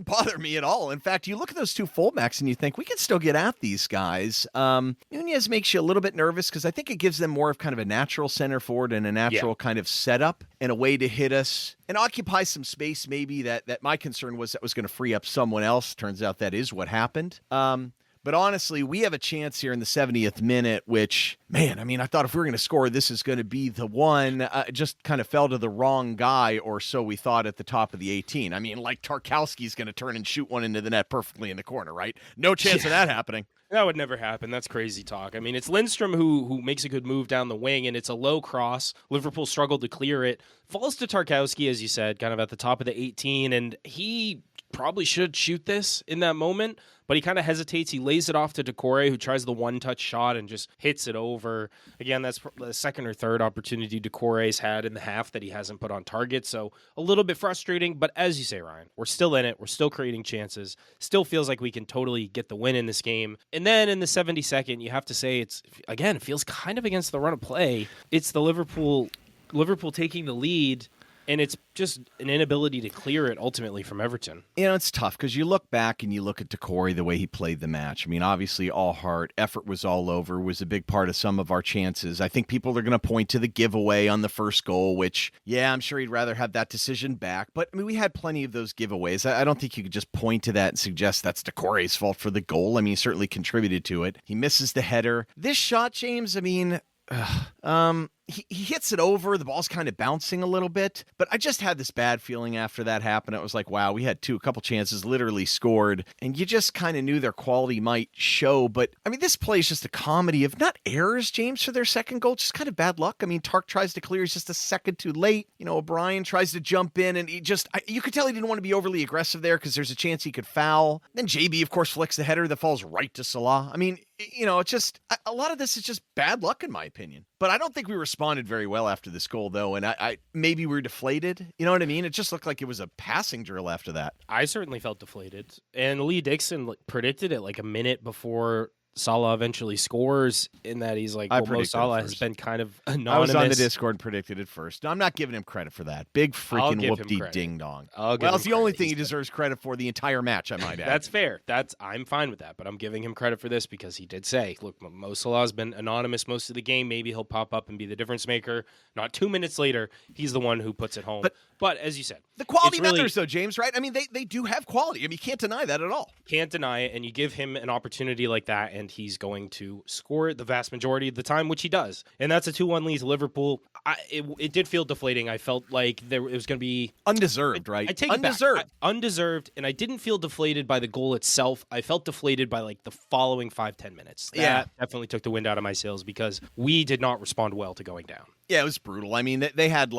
bother me at all. In fact, you look at those two fullbacks and you think we can still get at these guys. Nunez makes you a little bit nervous because I think it gives them more of kind of a natural center forward and a natural kind of setup and a way to hit us and occupy some space maybe that my concern was that was going to free up someone else. Turns out that is what happened. But honestly, we have a chance here in the 70th minute, which, man, I thought if we were going to score, this is going to be the one. It just kind of fell to the wrong guy, or so we thought at the top of the 18. Like Tarkowski's going to turn and shoot one into the net perfectly in the corner, right? No chance of that happening. That would never happen. That's crazy talk. I mean, it's Lindstrom who makes a good move down the wing, and it's a low cross. Liverpool struggled to clear it. Falls to Tarkowski, as you said, kind of at the top of the 18, and he probably should shoot this in that moment, but he kind of hesitates. He lays it off to Doucouré, who tries the one-touch shot and just hits it over. Again, that's the second or third opportunity Doucouré's had in the half that he hasn't put on target, so a little bit frustrating, but as you say, Ryan, we're still in it. We're still creating chances. Still feels like we can totally get the win in this game. And then in the 72nd, you have to say it feels kind of against the run of play. It's the Liverpool taking the lead, and it's just an inability to clear it ultimately from Everton. It's tough because you look back and you look at Doucouré, the way he played the match. I mean, obviously all heart, effort was all over, was a big part of some of our chances. I think people are going to point to the giveaway on the first goal, which, yeah, I'm sure he'd rather have that decision back. But, I mean, we had plenty of those giveaways. I don't think you could just point to that and suggest that's Doucouré's fault for the goal. I mean, he certainly contributed to it. He misses the header. This shot, James, I mean... He hits it over. The ball's kind of bouncing a little bit, but I just had this bad feeling after that happened. It was like, wow, we had a couple chances, literally scored, and you just kind of knew their quality might show. But I mean, this play is just a comedy of not errors, James, for their second goal, just kind of bad luck. I mean, Tark tries to clear, he's just a second too late. O'Brien tries to jump in, and you could tell he didn't want to be overly aggressive there because there's a chance he could foul. Then JB, of course, flicks the header that falls right to Salah. I mean, it's just a lot of this is just bad luck in my opinion. But I don't think we responded very well after this goal, though, and I maybe we were deflated. You know what I mean? It just looked like it was a passing drill after that. I certainly felt deflated, and Lee Dixon predicted it like a minute before Salah eventually scores, in that he's like, Mo Salah has been kind of anonymous. I was on the Discord and predicted it first. No, I'm not giving him credit for that. Big freaking whoop-dee ding-dong. Well, it's the only thing he deserves credit for the entire match, I might add. That's fair. I'm fine with that, but I'm giving him credit for this because he did say, look, Mo Salah's been anonymous most of the game. Maybe he'll pop up and be the difference maker. Not 2 minutes later, he's the one who puts it home. But as you said, the quality matters, though, James, right? I mean, they do have quality. I mean, you can't deny that at all. Can't deny it, and you give him an opportunity like that, and he's going to score the vast majority of the time, which he does. And that's a 2-1 lead to Liverpool. It did feel deflating. I felt like it was going to be... Undeserved, right? I take undeserved. It back. Undeserved, and I didn't feel deflated by the goal itself. I felt deflated by, like, the following 5-10 minutes. That definitely took the wind out of my sails because we did not respond well to going down. Yeah, it was brutal. I mean, they had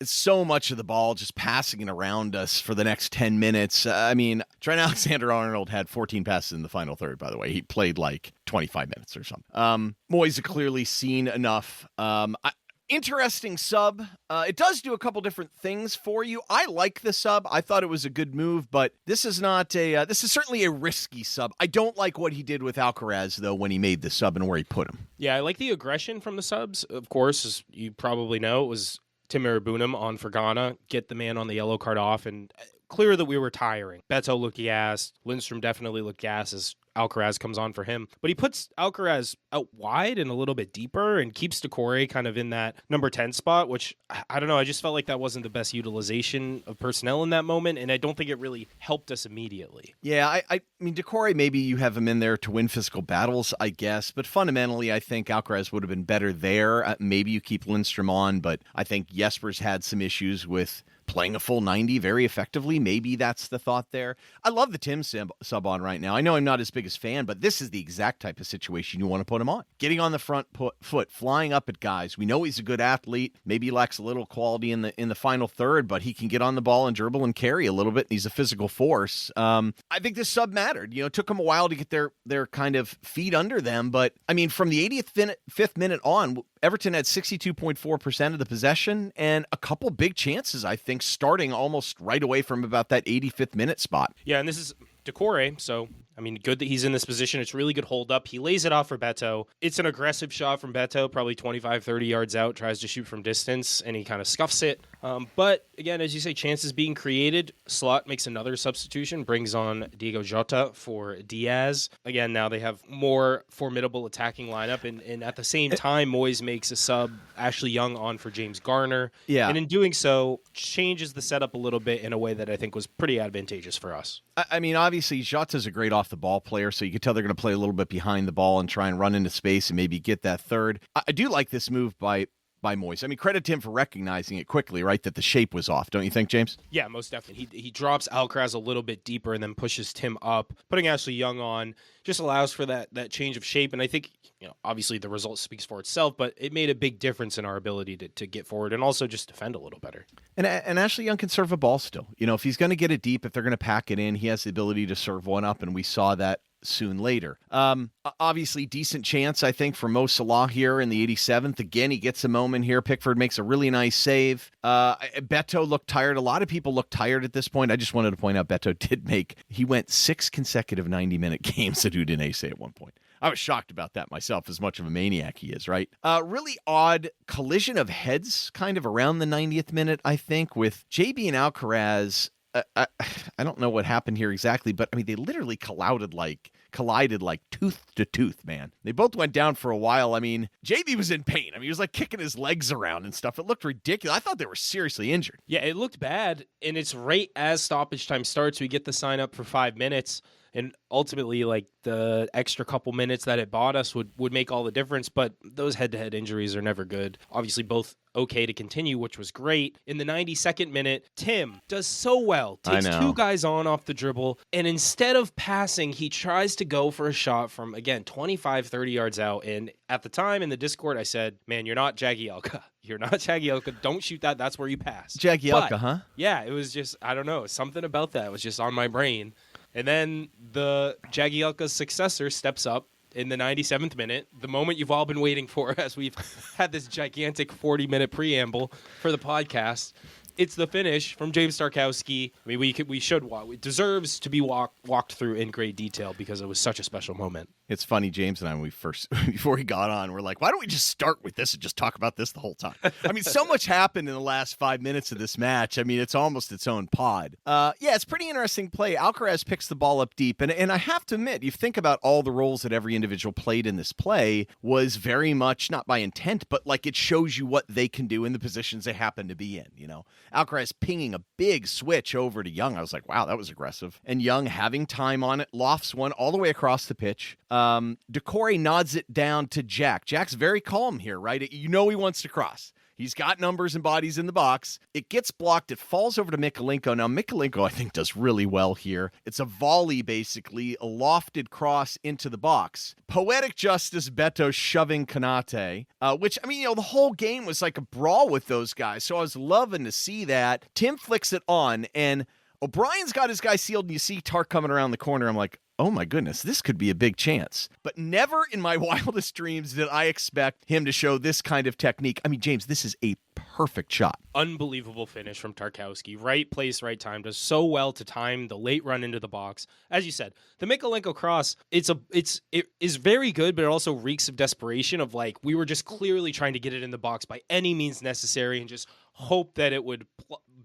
so much of the ball just passing it around us for the next 10 minutes. I mean, Trent Alexander-Arnold had 14 passes in the final third, by the way. He played like 25 minutes or something. Moyes clearly seen enough. Interesting sub. It does do a couple different things for you. I like the sub. I thought it was a good move, but this is certainly a risky sub. I don't like what he did with Alcaraz, though, when he made the sub and where he put him. Yeah, I like the aggression from the subs. Of course, as you probably know, it was Timur Bunum on for Gana, get the man on the yellow card off, and clear that we were tiring. Beto looked gassed. Lindstrom definitely looked gassed as Alcaraz comes on for him. But he puts Alcaraz out wide and a little bit deeper and keeps Doucouré kind of in that number 10 spot, which, I don't know, I just felt like that wasn't the best utilization of personnel in that moment, and I don't think it really helped us immediately. Yeah, I mean, Doucouré, maybe you have him in there to win physical battles, I guess, but fundamentally, I think Alcaraz would have been better there. Maybe you keep Lindstrom on, but I think Jesper's had some issues with playing a full 90 very effectively. Maybe that's the thought there. I love the Tim sub on right now. I know I'm not his biggest fan, but this is the exact type of situation you want to put him on. Getting on the front foot, flying up at guys. We know he's a good athlete. Maybe he lacks a little quality in the final third, but he can get on the ball and dribble and carry a little bit. And he's a physical force. I think this sub mattered. It took them a while to get their kind of feet under them, but I mean, from the 85th minute on, Everton had 62.4% of the possession and a couple big chances, I think, starting almost right away from about that 85th minute spot. Yeah, and this is Doucouré, so, I mean, good that he's in this position. It's really good hold up. He lays it off for Beto. It's an aggressive shot from Beto, probably 25, 30 yards out, tries to shoot from distance, and he kind of scuffs it. But, again, as you say, chances being created. Slot makes another substitution, brings on Diego Jota for Diaz. Again, now they have more formidable attacking lineup, and at the same time, Moyes makes a sub, Ashley Young on for James Garner. Yeah. And in doing so, changes the setup a little bit in a way that I think was pretty advantageous for us. I mean, obviously, Jota's a great off-the-ball player, so you can tell they're going to play a little bit behind the ball and try and run into space and maybe get that third. I do like this move by by Moyes. I mean, credit to him for recognizing it quickly, right, that the shape was off. Don't you think, James? Yeah, most definitely. He drops Alcaraz a little bit deeper and then pushes Tim up. Putting Ashley Young on just allows for that change of shape. And I think, obviously the result speaks for itself, but it made a big difference in our ability to get forward and also just defend a little better. And Ashley Young can serve a ball still. If he's going to get it deep, if they're going to pack it in, he has the ability to serve one up, and we saw that soon later. Obviously, decent chance, I think, for Mo Salah here in the 87th. Again, he gets a moment here. Pickford makes a really nice save. Beto looked tired. A lot of people look tired at this point. I just wanted to point out Beto he went 6 consecutive 90-minute games at Udinese at one point. I was shocked about that myself, as much of a maniac he is, right? Really odd collision of heads kind of around the 90th minute, I think, with JB and Alcaraz. I don't know what happened here exactly, but I mean, they literally collided like tooth to tooth, man. They both went down for a while. I mean, JB was in pain. I mean, he was like kicking his legs around and stuff. It looked ridiculous. I thought they were seriously injured. Yeah, it looked bad. And it's right as stoppage time starts, we get the sign up for 5 minutes. And ultimately, like, the extra couple minutes that it bought us would make all the difference. But those head-to-head injuries are never good. Obviously, both okay to continue, which was great. In the 92nd minute, Tim does so well. Takes 2 guys on off the dribble. And instead of passing, he tries to go for a shot from, again, 25, 30 yards out. And at the time in the Discord, I said, man, you're not Jagielka. You're not Jagielka. Don't shoot that. That's where you pass. Jagielka, huh? Yeah, it was just, I don't know. Something about that was just on my brain. And then the Jagielka's successor steps up in the 97th minute, the moment you've all been waiting for as we've had this gigantic 40-minute preamble for the podcast. It's the finish from James Tarkowski. I mean, we should walk. It deserves to be walked through in great detail because it was such a special moment. It's funny, James and I, when before he got on, we're like, why don't we just start with this and just talk about this the whole time? I mean, so much happened in the last 5 minutes of this match. I mean, it's almost its own pod. Yeah, it's pretty interesting play. Alcaraz picks the ball up deep, and I have to admit, you think about all the roles that every individual played in this play was very much not by intent, but like it shows you what they can do in the positions they happen to be in, Alcaraz pinging a big switch over to Young. I was like, wow, that was aggressive. And Young having time on it, lofts one all the way across the pitch. Doucouré nods it down to Jack. Jack's very calm here, right? He wants to cross. He's got numbers and bodies in the box. It gets blocked. It falls over to Mykolenko. Now, Mykolenko, I think, does really well here. It's a volley, basically, a lofted cross into the box. Poetic justice, Beto shoving Konate, which, I mean, the whole game was like a brawl with those guys. So I was loving to see that. Tim flicks it on, and O'Brien's got his guy sealed, and you see Tark coming around the corner. I'm like, oh my goodness, this could be a big chance. But never in my wildest dreams did I expect him to show this kind of technique. I mean, James, this is a perfect shot. Unbelievable finish from Tarkowski. Right place, right time. Does so well to time the late run into the box. As you said, the Mykolenko cross, it is very good, but it also reeks of desperation of like, we were just clearly trying to get it in the box by any means necessary and just hope that it would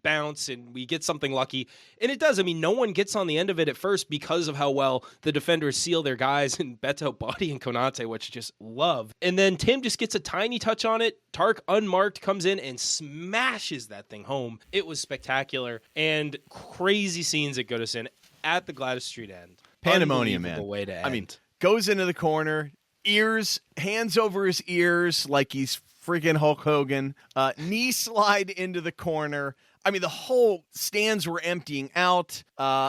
bounce and we get something lucky. And it does. I mean, no one gets on the end of it at first because of how well the defenders seal their guys and Beto, Body, and Konate, which I just love. And then Tim just gets a tiny touch on it. Tark, unmarked, comes in and smashes that thing home. It was spectacular and crazy scenes at Goodison at the Gladys Street end. Pandemonium, man. Way to end. I mean, goes into the corner, hands over his ears like he's friggin' Hulk Hogan, knee slide into the corner. I mean, the whole stands were emptying out.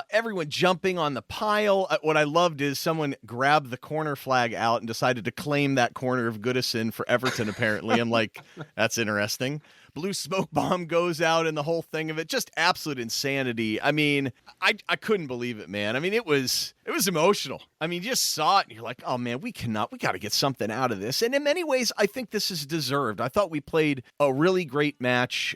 Everyone jumping on the pile. What I loved is someone grabbed the corner flag out and decided to claim that corner of Goodison for Everton, apparently. I'm like, that's interesting. Blue smoke bomb goes out and the whole thing of it. Just absolute insanity. I mean, I couldn't believe it, man. I mean, it was emotional. I mean, you just saw it and you're like, oh man, we got to get something out of this. And in many ways, I think this is deserved. I thought we played a really great match.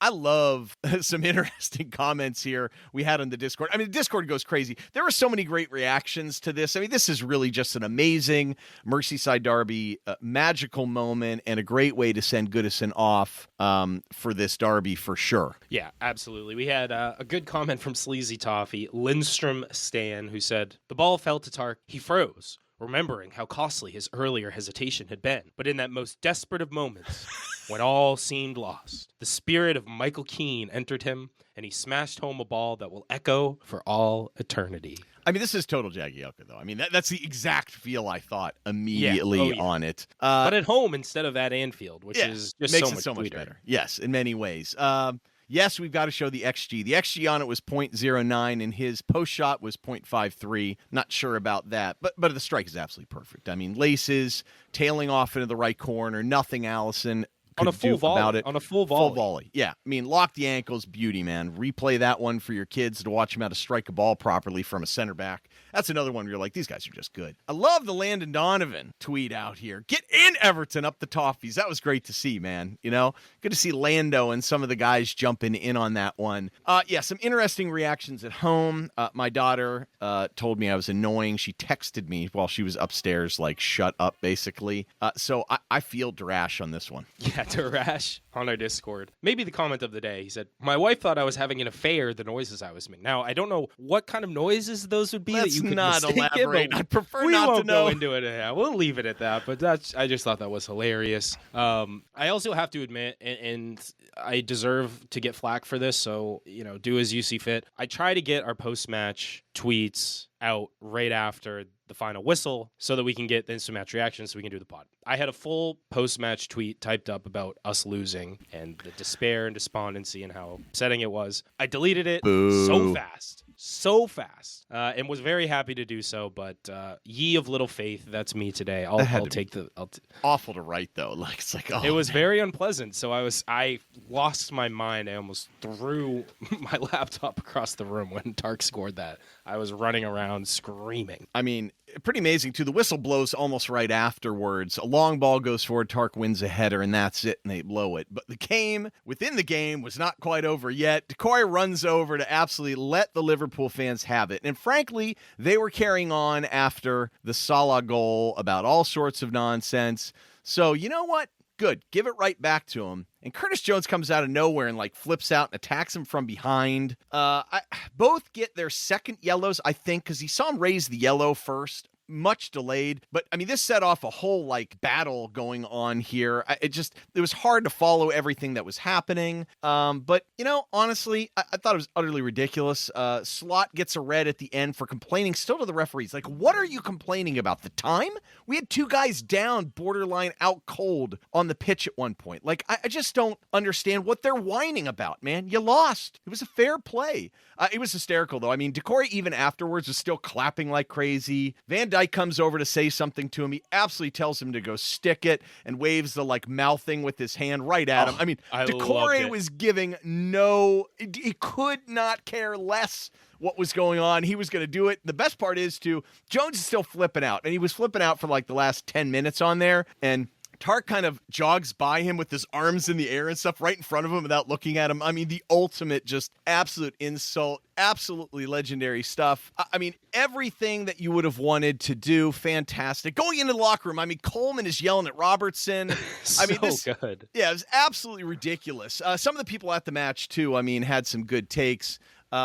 I love some interesting comments here we had on the Discord. I mean, the Discord goes crazy. There were so many great reactions to this. I mean, this is really just an amazing Merseyside Derby, magical moment, and a great way to send Goodison off for this derby for sure. Yeah, absolutely. We had a good comment from Sleazy Toffee, Lindstrom Stan, who said, the ball fell to Tark. He froze, remembering how costly his earlier hesitation had been. But in that most desperate of moments, When all seemed lost, the spirit of Michael Keane entered him, and he smashed home a ball that will echo for all eternity. I mean, this is total Jagielka, though. I mean, that's the exact feel I thought immediately on it. But at home instead of at Anfield, which is just makes so it so much sweeter. better. Yes, in many ways. Yes, we've got to show the XG. The XG on it was 0.09, and his post shot was 0.53. Not sure about that, but the strike is absolutely perfect. I mean, laces, tailing off into the right corner, nothing Allison on a full volley. About it. On a full volley. Full volley. Yeah. I mean, lock the ankles, beauty, man. Replay that one for your kids to watch them how to strike a ball properly from a center back. That's another one where you're like, these guys are just good. I love the Landon Donovan tweet out here. Get in, Everton, up the Toffees. That was great to see, man. You know, good to see Lando and some of the guys jumping in on that one. Yeah, some interesting reactions at home. My daughter told me I was annoying. She texted me while she was upstairs, like, shut up, basically. So I feel Darash on this one. Yeah, Darash on our Discord. Maybe the comment of the day. He said, my wife thought I was having an affair, the noises I was making. Now, I don't know what kind of noises those would be that you could not elaborate. It, I'd prefer we not won't to know. Go into it. Yeah, we'll leave it at that. But I just thought that was hilarious. I also have to admit, and I deserve to get flack for this, so, you know, do as you see fit. I try to get our post-match tweets out right after the final whistle so that we can get the instant match reaction so we can do the pod. I had a full post-match tweet typed up about us losing and the despair and despondency and how upsetting it was. I deleted it so fast, and was very happy to do so, but ye of little faith, that's me today. I'll take the... Awful to write, though. Like, it's like, oh, it was very unpleasant, so I lost my mind. I almost threw my laptop across the room when Tark scored that. I was running around screaming. I mean, pretty amazing, too. The whistle blows almost right afterwards. A long ball goes forward, Tark wins a header, and that's it, and they blow it. But the game, within the game, was not quite over yet. Doucouré runs over to absolutely let the Liverpool fans have it. And frankly, they were carrying on after the Salah goal about all sorts of nonsense. So, you know what? Good. Give it right back to him. And Curtis Jones comes out of nowhere and like flips out and attacks him from behind. Both get their second yellows, I think, because he saw him raise the yellow first. Much delayed, but I mean, this set off a whole like battle going on here. It was hard to follow everything that was happening. But you know, honestly, I thought it was utterly ridiculous. Slot gets a red at the end for complaining still to the referees. Like, what are you complaining about? The time? We had two guys down, borderline out cold on the pitch at one point. Like, I just don't understand what they're whining about, man. You lost. It was a fair play. It was hysterical, though. I mean, Doucouré even afterwards was still clapping like crazy. Van Dijk comes over to say something to him. He absolutely tells him to go stick it and waves the like mouthing with his hand right at him. I mean, Doucouré was giving he could not care less what was going on. He was going to do it. The best part is, too, Jones is still flipping out, and he was flipping out for like the last 10 minutes on there, and Tark kind of jogs by him with his arms in the air and stuff right in front of him without looking at him. I mean, the ultimate just absolute insult, absolutely legendary stuff. I mean, everything that you would have wanted to do, fantastic. Going into the locker room, I mean, Coleman is yelling at Robertson. I mean, good. Yeah, it was absolutely ridiculous. Some of the people at the match, too, I mean, had some good takes.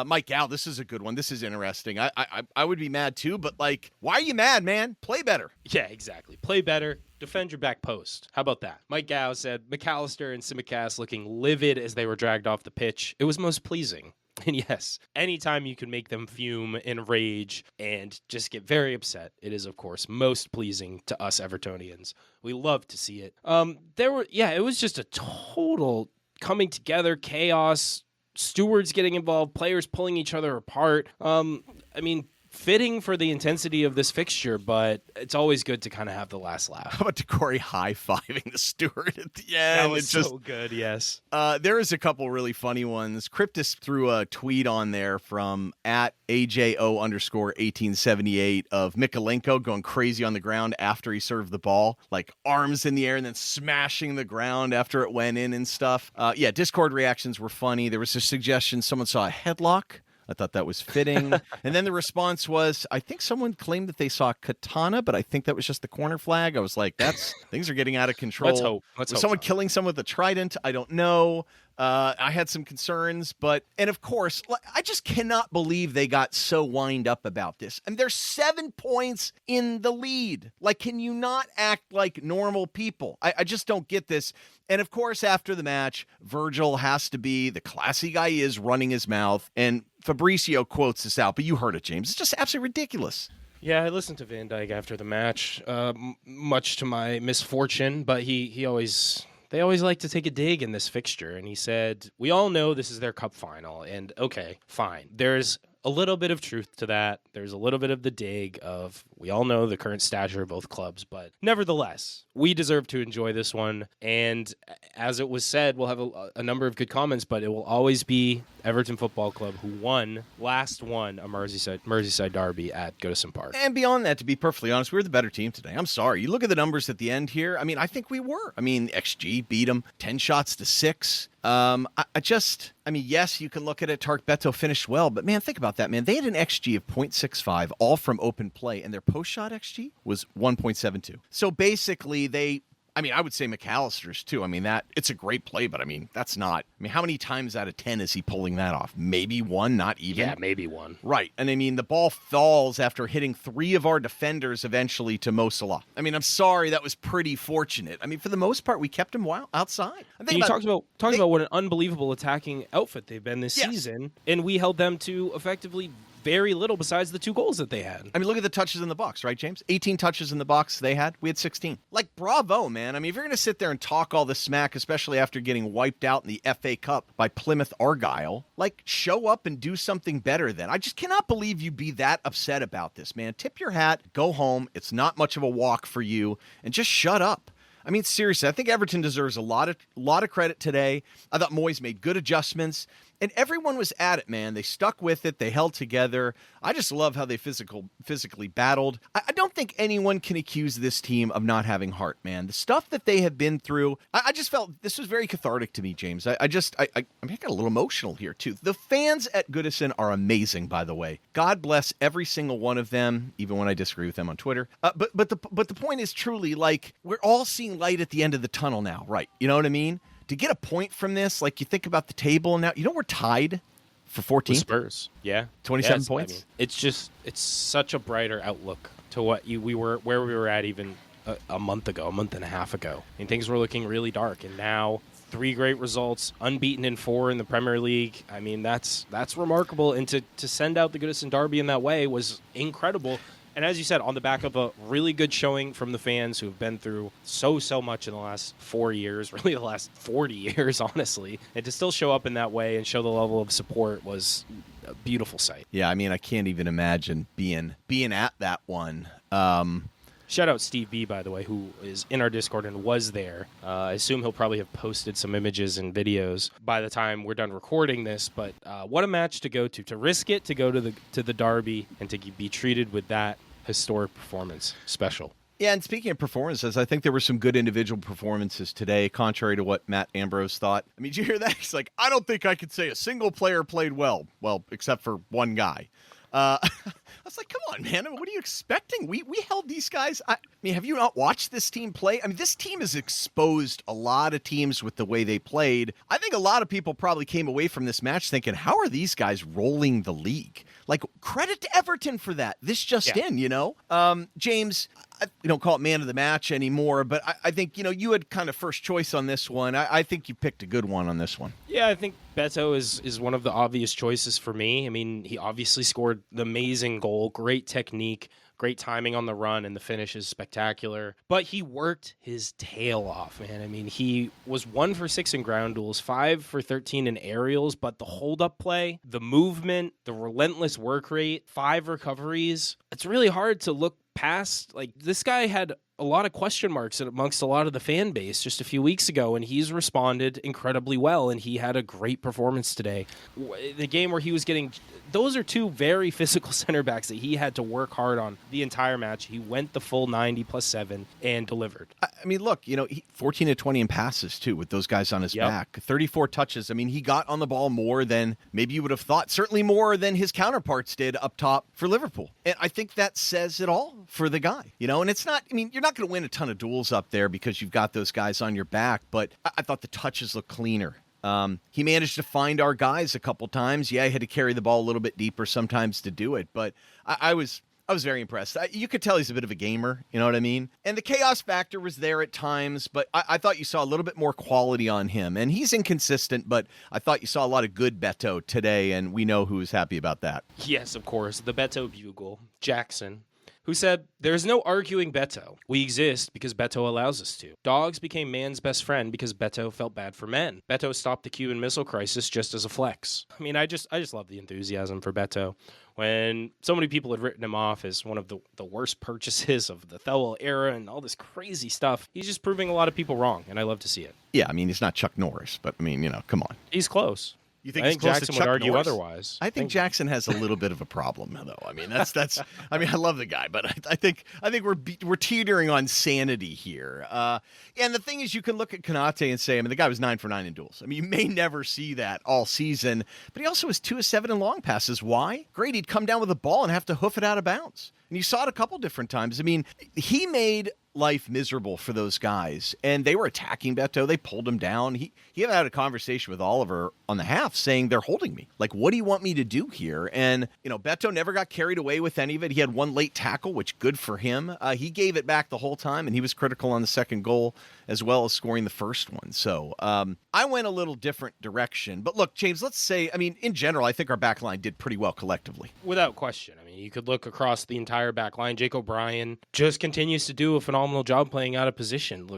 Mike Gow, this is a good one. This is interesting. I would be mad, too, but, like, why are you mad, man? Play better. Yeah, exactly. Play better. Defend your back post. How about that? Mike Gow said, McAllister and Tsimikas looking livid as they were dragged off the pitch. It was most pleasing. And yes, anytime you can make them fume and rage and just get very upset, it is, of course, most pleasing to us Evertonians. We love to see it. It was just a total coming together, chaos, stewards getting involved, players pulling each other apart. I mean, fitting for the intensity of this fixture, but it's always good to kind of have the last laugh. How about Doucouré high-fiving the steward at the end? That was so good, yes. There is a couple really funny ones. Cryptus threw a tweet on there from at AJO_1878 of Mikalenko going crazy on the ground after he served the ball, like arms in the air and then smashing the ground after it went in and stuff. Discord reactions were funny. There was a suggestion someone saw a headlock I thought that was fitting. And then the response was, I think someone claimed that they saw katana, but I think that was just the corner flag. I was like, things are getting out of control. Let's hope. Was someone killing someone with a trident? I don't know. I had some concerns, and of course, I just cannot believe they got so wind up about this. And they're 7 points in the lead. Like, can you not act like normal people? I just don't get this. And of course, after the match, Virgil has to be the classy guy he is, running his mouth. And Fabrizio quotes this out, but you heard it, James. It's just absolutely ridiculous. Yeah, I listened to Van Dijk after the match, much to my misfortune, but they always like to take a dig in this fixture. And he said, we all know this is their cup final. And okay, fine. There's a little bit of truth to that. There's a little bit of the dig of, we all know the current stature of both clubs, but nevertheless, we deserve to enjoy this one. And as it was said, we'll have a number of good comments, but it will always be Everton Football Club who last won a Merseyside Derby at Goodison Park. And beyond that, to be perfectly honest, we were the better team today. I'm sorry. You look at the numbers at the end here. I mean, I think we were. I mean, XG beat them 10 shots to 6. Yes, you can look at it. Beto finished well, but man, think about that, man. They had an XG of 0.65, all from open play, and their post-shot XG was 1.72. So basically, I would say McAllister's too. I mean, it's a great play, but that's not. How many times out of 10 is he pulling that off? Maybe one, not even. Yeah, maybe one. Right. And the ball falls after hitting 3 of our defenders eventually to Mo Salah. I'm sorry, that was pretty fortunate. For the most part, we kept him outside. You talked about what an unbelievable attacking outfit they've been this season, and we held them to effectively very little besides the 2 goals that they had. Look at the touches in the box, right, James? 18 touches in the box they had. We had 16. Bravo, man. If you're going to sit there and talk all this smack, especially after getting wiped out in the FA Cup by Plymouth Argyle, show up and do something better then. I just cannot believe you be that upset about this, man. Tip your hat, go home. It's not much of a walk for you, and just shut up. Seriously, I think Everton deserves a lot of credit today. I thought Moyes made good adjustments, and everyone was at it, man. They stuck with it. They held together. I just love how they physically battled. I don't think anyone can accuse this team of not having heart, man. The stuff that they have been through, I just felt this was very cathartic to me, James. I got a little emotional here, too. The fans at Goodison are amazing, by the way. God bless every single one of them, even when I disagree with them on Twitter. But the point is truly, we're all seeing light at the end of the tunnel now, right? You know what I mean? To get a point from this, you think about the table now, we're tied for 14th. Spurs, yeah. 27 points. It's such a brighter outlook to what we were at even a month and a half ago. Things were looking really dark, and now 3 great results, unbeaten in 4 in the Premier League. That's remarkable, and to send out the Goodison Derby in that way was incredible. And as you said, on the back of a really good showing from the fans who have been through so much in the last 4 years, really the last 40 years, honestly, and to still show up in that way and show the level of support was a beautiful sight. Yeah, I can't even imagine being at that one. Shout out Steve B, by the way, who is in our Discord and was there. I assume he'll probably have posted some images and videos by the time we're done recording this. But what a match to go to risk it, to go to the Derby, and to be treated with that historic performance. Special. Yeah, and speaking of performances, I think there were some good individual performances today, contrary to what Matt Ambrose thought. Did you hear that? He's like, I don't think I could say a single player played well. Well, except for one guy. I was like, come on, man. What are you expecting? We held these guys. Have you not watched this team play? This team has exposed a lot of teams with the way they played. I think a lot of people probably came away from this match thinking, how are these guys rolling the league? Credit to Everton for that. This just in, James, I don't call it man of the match anymore, but I think, you had kind of first choice on this one. I think you picked a good one on this one. Yeah, I think Beto is one of the obvious choices for me. He obviously scored the amazing goal, great technique, great timing on the run, and the finish is spectacular. But he worked his tail off, man. He was 1 for 6 in ground duels, 5 for 13 in aerials, but the hold-up play, the movement, the relentless work rate, 5 recoveries, it's really hard to look past. This guy had a lot of question marks amongst a lot of the fan base just a few weeks ago, and he's responded incredibly well, and he had a great performance today. The game where he was getting... Those are two very physical center backs that he had to work hard on the entire match. He went the full 90 plus 7 and delivered. I mean, look, 14 to 20 in passes, too, with those guys on his back. 34 touches. I mean, he got on the ball more than maybe you would have thought. Certainly more than his counterparts did up top for Liverpool. And I think that says it all for the guy. And it's not, you're not going to win a ton of duels up there because you've got those guys on your back, but I thought the touches looked cleaner. He managed to find our guys a couple times. Yeah, he had to carry the ball a little bit deeper sometimes to do it, but I was very impressed. You could tell he's a bit of a gamer, you know what I mean? And the chaos factor was there at times, but I thought you saw a little bit more quality on him. And he's inconsistent, but I thought you saw a lot of good Beto today, and we know who's happy about that. Yes, of course. The Beto bugle, Jackson, who said, "There's no arguing Beto. We exist because Beto allows us to. Dogs became man's best friend because Beto felt bad for men. Beto stopped the Cuban Missile Crisis just as a flex." I mean, I just love the enthusiasm for Beto. When so many people had written him off as one of the worst purchases of the Thewell era and all this crazy stuff, he's just proving a lot of people wrong, and I love to see it. Yeah, I mean, he's not Chuck Norris, but, come on. He's close. You think I he's think close Jackson to Chuck would argue Norris? otherwise. I think Jackson has a little bit of a problem, though. I mean, that's. I mean, I love the guy, but I think we're teetering on sanity here. And the thing is, you can look at Konate and say, the guy was 9 for 9 in duels. You may never see that all season, but he also was 2 of 7 in long passes. Why? Great, he'd come down with a ball and have to hoof it out of bounds. And you saw it a couple different times. He made life miserable for those guys, and they were attacking Beto. They pulled him down. He had a conversation with Oliver on the half saying, "They're holding me. Like, what do you want me to do here?" And Beto never got carried away with any of it. He had one late tackle, which good for him. He gave it back the whole time, and he was critical on the second goal as well as scoring the first one. So I went a little different direction. But look, James, let's say, in general, I think our back line did pretty well collectively. Without question. You could look across the entire back line. Jake O'Brien just continues to do a phenomenal job playing out of position.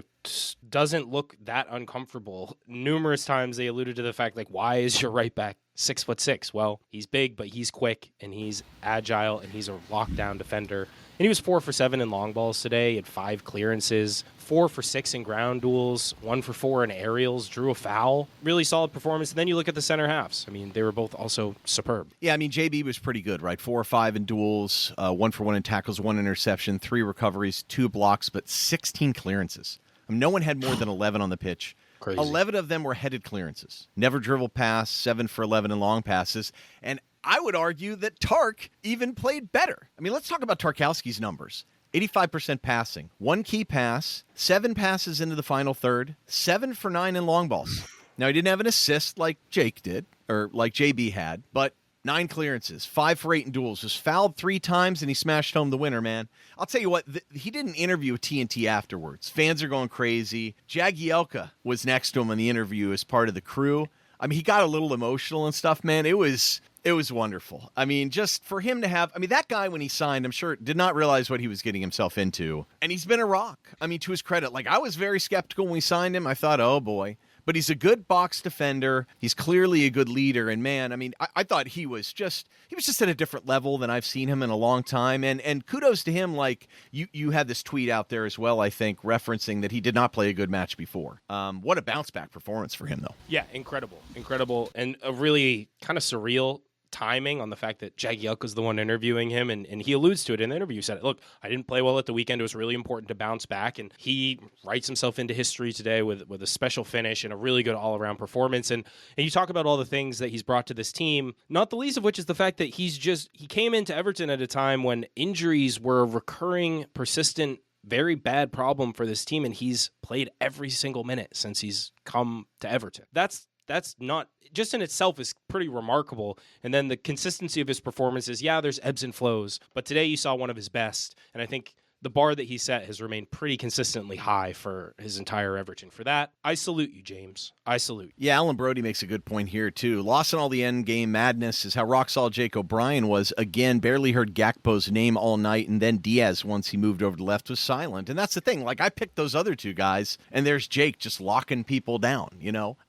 Doesn't look that uncomfortable. Numerous times they alluded to the fact, why is your right back 6'6"? Well, he's big, but he's quick, and he's agile, and he's a lockdown defender. And he was 4 for 7 in long balls today. He had 5 clearances, 4 for 6 in ground duels, 1 for 4 in aerials, drew a foul. Really solid performance. And then you look at the center halves. They were both also superb. Yeah, JB was pretty good, right? 4 or 5 in duels, 1 for 1 in tackles, 1 interception, 3 recoveries, 2 blocks, but 16 clearances. No one had more than 11 on the pitch. Crazy. 11 of them were headed clearances. Never dribble pass, 7 for 11 in long passes. And I would argue that Tark even played better. Let's talk about Tarkowski's numbers. 85% passing, 1 key pass, 7 passes into the final third, 7 for 9 in long balls. Now, he didn't have an assist like Jake did, or like JB had, but 9 clearances, 5 for 8 in duels, was fouled 3 times, and he smashed home the winner, man. I'll tell you what, he did an interview with TNT afterwards. Fans are going crazy. Jagielka was next to him in the interview as part of the crew. He got a little emotional and stuff, man. It was wonderful. Just for him to have, that guy when he signed, I'm sure did not realize what he was getting himself into. And he's been a rock. To his credit, I was very skeptical when we signed him. I thought, oh boy. But he's a good box defender. He's clearly a good leader. And man, I thought he was just at a different level than I've seen him in a long time. And kudos to him. You had this tweet out there as well, I think, referencing that he did not play a good match before. What a bounce back performance for him, though. Yeah, incredible. And a really kind of surreal timing on the fact that Jagielka's the one interviewing him, and he alludes to it in the interview. He said, look, I didn't play well at the weekend. It was really important to bounce back, and he writes himself into history today with a special finish and a really good all-around performance. And you talk about all the things that he's brought to this team, not the least of which is the fact that he came into Everton at a time when injuries were a recurring, persistent, very bad problem for this team, and he's played every single minute since he's come to Everton. That's not just in itself is pretty remarkable. And then the consistency of his performances, there's ebbs and flows, but today you saw one of his best. And I think the bar that he set has remained pretty consistently high for his entire Everton. For that, I salute you, James. I salute you. Yeah, Alan Brody makes a good point here, too. Lost in all the end game madness is how rock-solid Jake O'Brien was. Again, barely heard Gakpo's name all night, and then Diaz, once he moved over to the left, was silent. And that's the thing. I picked those other 2 guys, and there's Jake just locking people down,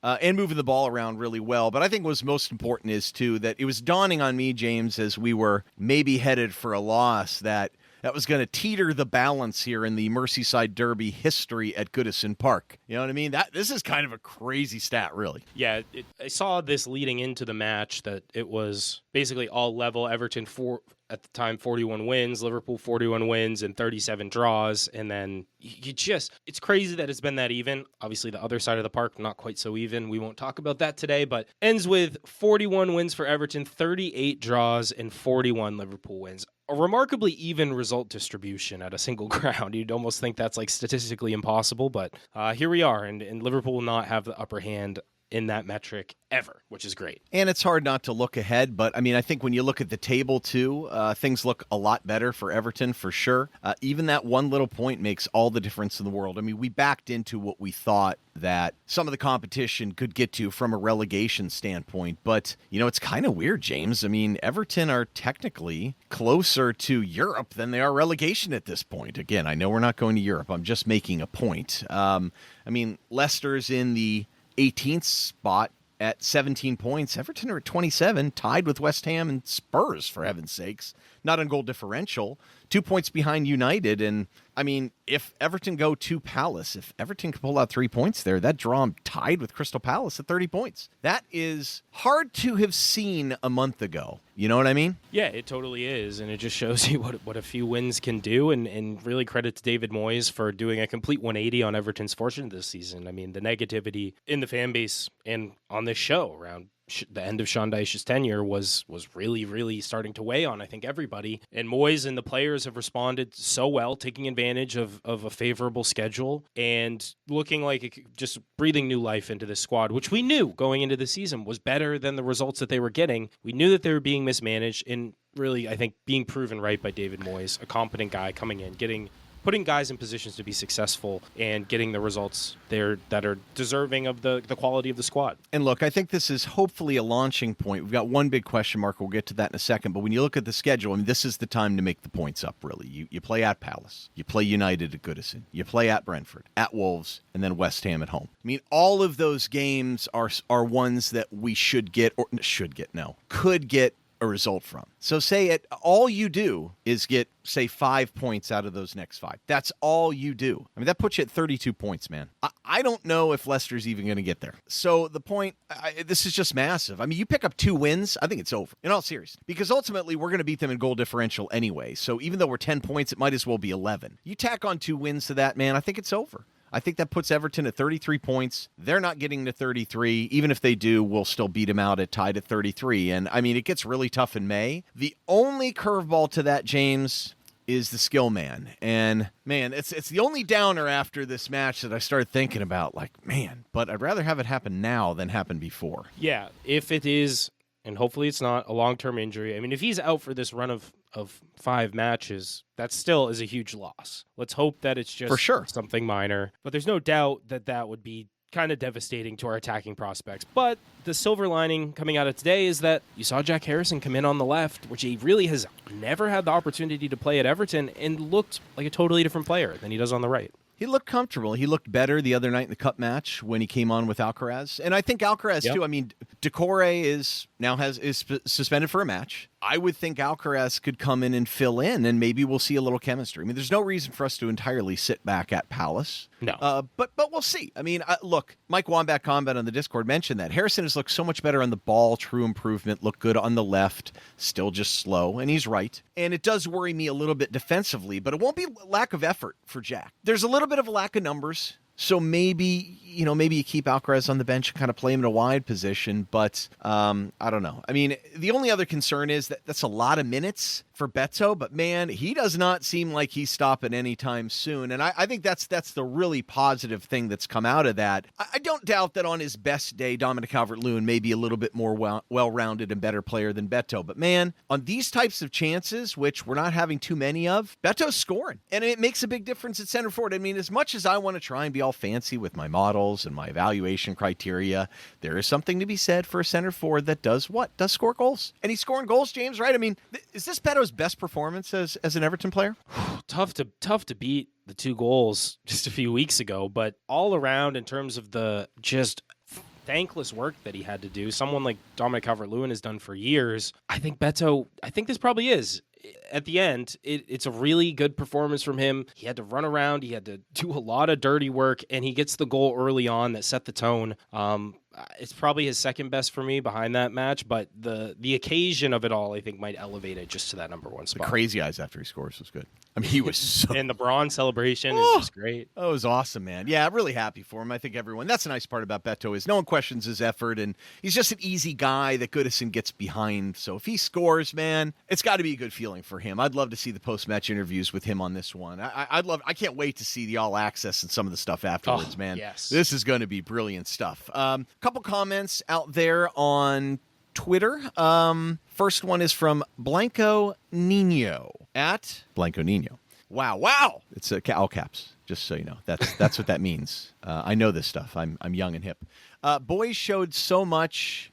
and moving the ball around really well. But I think what's most important is, too, that it was dawning on me, James, as we were maybe headed for a loss, that that was going to teeter the balance here in the Merseyside Derby history at Goodison Park. You know what I mean? This is kind of a crazy stat, really. Yeah, I saw this leading into the match that it was basically all level. Everton at the time 41 wins, Liverpool 41 wins and 37 draws, and then it's crazy that it's been that even. Obviously the other side of the park not quite so even. We won't talk about that today, but ends with 41 wins for Everton, 38 draws and 41 Liverpool wins. A remarkably even result distribution at a single ground. You'd almost think that's like statistically impossible, but here we are, and Liverpool will not have the upper hand in that metric ever, which is great. And it's hard not to look ahead, but I mean, I think when you look at the table too, things look a lot better for Everton for sure. Even that one little point makes all the difference in the world. I mean, we backed into what we thought that some of the competition could get to from a relegation standpoint, but it's kind of weird, James. I mean, Everton are technically closer to Europe than they are relegation at this point. Again, I know we're not going to Europe. I'm just making a point. I mean, Leicester's in the 18th spot at 17 points. Everton are at 27, tied with West Ham and Spurs, for heaven's sakes. Not on goal differential. 2 points behind United. And, I mean, if Everton go to Palace, if Everton can pull out 3 points there, that draw them tied with Crystal Palace at 30 points. That is hard to have seen a month ago. You know what I mean? Yeah, it totally is. And it just shows you what a few wins can do. And really credit to David Moyes for doing a complete 180 on Everton's fortune this season. I mean, the negativity in the fan base and on this show around the end of Sean Dyche's tenure was really, really starting to weigh on, I think, everybody. And Moyes and the players have responded so well, taking advantage of a favorable schedule and looking like just breathing new life into this squad, which we knew going into the season was better than the results that they were getting. We knew that they were being mismanaged, and really, I think, being proven right by David Moyes, a competent guy coming in, putting guys in positions to be successful and getting the results there that are deserving of the quality of the squad. And look, I think this is hopefully a launching point. We've got one big question mark. We'll get to that in a second. But when you look at the schedule, I mean, this is the time to make the points up, really. You play at Palace. You play United at Goodison. You play at Brentford, at Wolves, and then West Ham at home. I mean, all of those games are ones that we could get a result from. So all you do is get, say, 5 points out of those next 5. That's all you do. I mean, that puts you at 32 points, man. I don't know if Leicester's even going to get there. So the point, this is just massive. I mean, you pick up 2 wins, I think it's over, in all seriousness. Because ultimately, we're going to beat them in goal differential anyway. So even though we're 10 points, it might as well be 11. You tack on 2 wins to that, man, I think it's over. I think that puts Everton at 33 points. They're not getting to 33. Even if they do, we'll still beat them out tied at 33. And, I mean, it gets really tough in May. The only curveball to that, James, is the skill man. And, man, it's the only downer after this match that I started thinking about, like, man, but I'd rather have it happen now than happen before. Yeah, if it is, and hopefully it's not, a long-term injury. I mean, if he's out for this run of 5 matches, that still is a huge loss. Let's hope that it's just for sure something minor. But there's no doubt that would be kind of devastating to our attacking prospects. But the silver lining coming out of today is that you saw Jack Harrison come in on the left, which he really has never had the opportunity to play at Everton, and looked like a totally different player than he does on the right. He looked comfortable. He looked better the other night in the cup match when he came on with Alcaraz. And I think Alcaraz, too. I mean, Doucouré is suspended for a match. I would think Alcaraz could come in and fill in, and maybe we'll see a little chemistry. I mean, there's no reason for us to entirely sit back at Palace. No. But we'll see. I mean, look, Mike Wombat Combat on the Discord mentioned that. Harrison has looked so much better on the ball, true improvement, looked good on the left, still just slow, and he's right. And it does worry me a little bit defensively, but it won't be lack of effort for Jack. There's a little bit of a lack of numbers. So maybe you keep Alcaraz on the bench and kind of play him in a wide position, but I don't know. I mean, the only other concern is that that's a lot of minutes for Beto, but man, he does not seem like he's stopping anytime soon. And I think that's the really positive thing that's come out of that. I don't doubt that on his best day, Dominic Calvert-Lewin may be a little bit more well-rounded and better player than Beto. But man, on these types of chances, which we're not having too many of, Beto's scoring. And it makes a big difference at center forward. I mean, as much as I want to try and be all fancy with my models and my evaluation criteria, there is something to be said for a center forward that does what? Does score goals. And he's scoring goals, James, right? I mean, is this Beto's best performance as an Everton player? Tough to beat the 2 goals just a few weeks ago, but all around in terms of the just thankless work that he had to do, someone like Dominic Calvert-Lewin has done for years, I think this probably is at the end, it's a really good performance from him. He had to run around. He had to do a lot of dirty work, and he gets the goal early on that set the tone. It's probably his second best for me behind that match, but the occasion of it all, I think, might elevate it just to that number one spot. The crazy eyes after he scores was good. I mean, he was so... And the bronze celebration is just great. That was awesome, man. Yeah, I'm really happy for him. I think everyone... That's the nice part about Beto is no one questions his effort, and he's just an easy guy that Goodison gets behind. So if he scores, man, it's got to be a good feeling for him. I'd love to see the post-match interviews with him on this one. I can't wait to see the All Access and some of the stuff afterwards, man. Yes. This is going to be brilliant stuff. Couple comments out there on Twitter. First one is from Blanco Nino at Blanco Nino. Wow. It's all caps, just so you know. That's what that means. I know this stuff. I'm young and hip. Boys showed so much.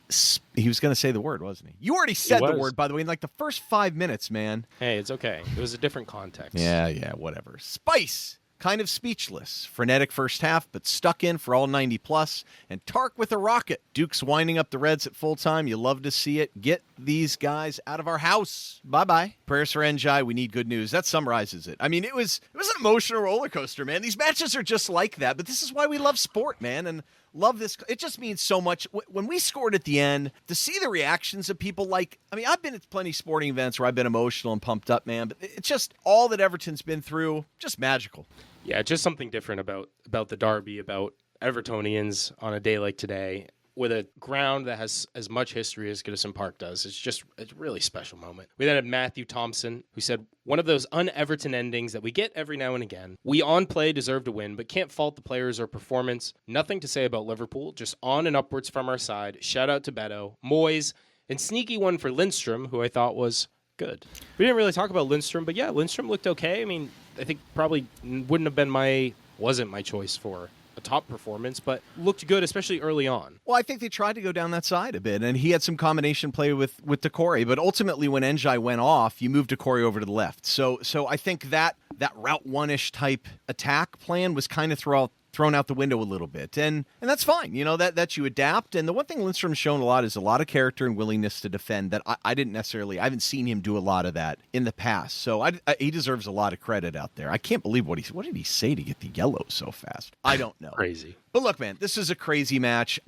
He was going to say the word, wasn't he? You already said the word, by the way, in like the first 5 minutes, man. Hey, it's okay. It was a different context. Yeah, whatever. Spice. Kind of speechless. Frenetic first half, but stuck in for all 90 plus. And Tark with a rocket. Duke's winding up the Reds at full time. You love to see it. Get these guys out of our house. Bye-bye. Prayers for NJ. We need good news. That summarizes it. I mean, it was an emotional roller coaster, man. These matches are just like that, but this is why we love sport, man. And love this. It just means so much. When we scored at the end, to see the reactions of people I've been at plenty of sporting events where I've been emotional and pumped up, man, but it's just all that Everton's been through, just magical. Yeah, just something different about the Derby, about Evertonians on a day like today, with a ground that has as much history as Goodison Park does. It's a really special moment. We then had Matthew Thompson, who said, one of those un-Everton endings that we get every now and again. We on play deserve to win, but can't fault the players or performance. Nothing to say about Liverpool, just on and upwards from our side. Shout out to Beto, Moyes, and sneaky one for Lindstrom, who I thought was good. We didn't really talk about Lindstrom, but yeah, Lindstrom looked okay. I mean, I think probably wasn't my choice for a top performance, but looked good, especially early on. Well, I think they tried to go down that side a bit, and he had some combination play with Doucouré, but ultimately when NJ went off, you moved Doucouré over to the left. So I think that route one-ish type attack plan was kind of thrown out the window a little bit, and that's fine. You know, that you adapt. And the one thing Lindstrom's shown a lot is a lot of character and willingness to defend that I haven't seen him do a lot of that in the past. So he deserves a lot of credit out there. I can't believe what did he say to get the yellow so fast? I don't know. Crazy. But look, man, this is a crazy match.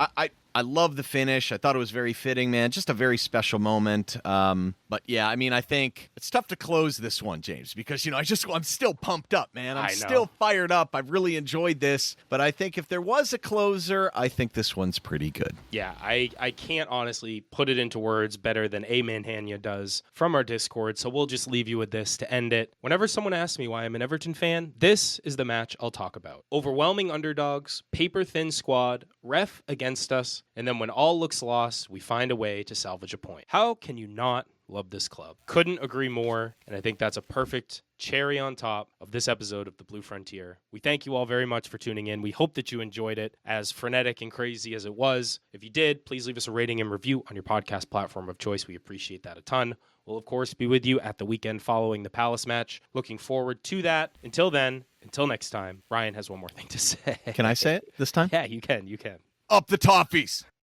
I love the finish. I thought it was very fitting, man. Just a very special moment. But yeah, I mean, I think it's tough to close this one, James, because, I'm still pumped up, man. I'm still fired up. I've really enjoyed this. But I think if there was a closer, I think this one's pretty good. Yeah, I can't honestly put it into words better than Amen Hanya does from our Discord. So we'll just leave you with this to end it. Whenever someone asks me why I'm an Everton fan, this is the match I'll talk about. Overwhelming underdogs, paper-thin squad, ref against us, and then when all looks lost, we find a way to salvage a point. How can you not love this club? Couldn't agree more, and I think that's a perfect cherry on top of this episode of The Blue Frontier. We thank you all very much for tuning in. We hope that you enjoyed it, as frenetic and crazy as it was. If you did, please leave us a rating and review on your podcast platform of choice. We appreciate that a ton. We'll, of course, be with you at the weekend following the Palace match. Looking forward to that. Until then, until next time, Ryan has one more thing to say. Can I say it this time? Yeah, you can. Up the Toffies!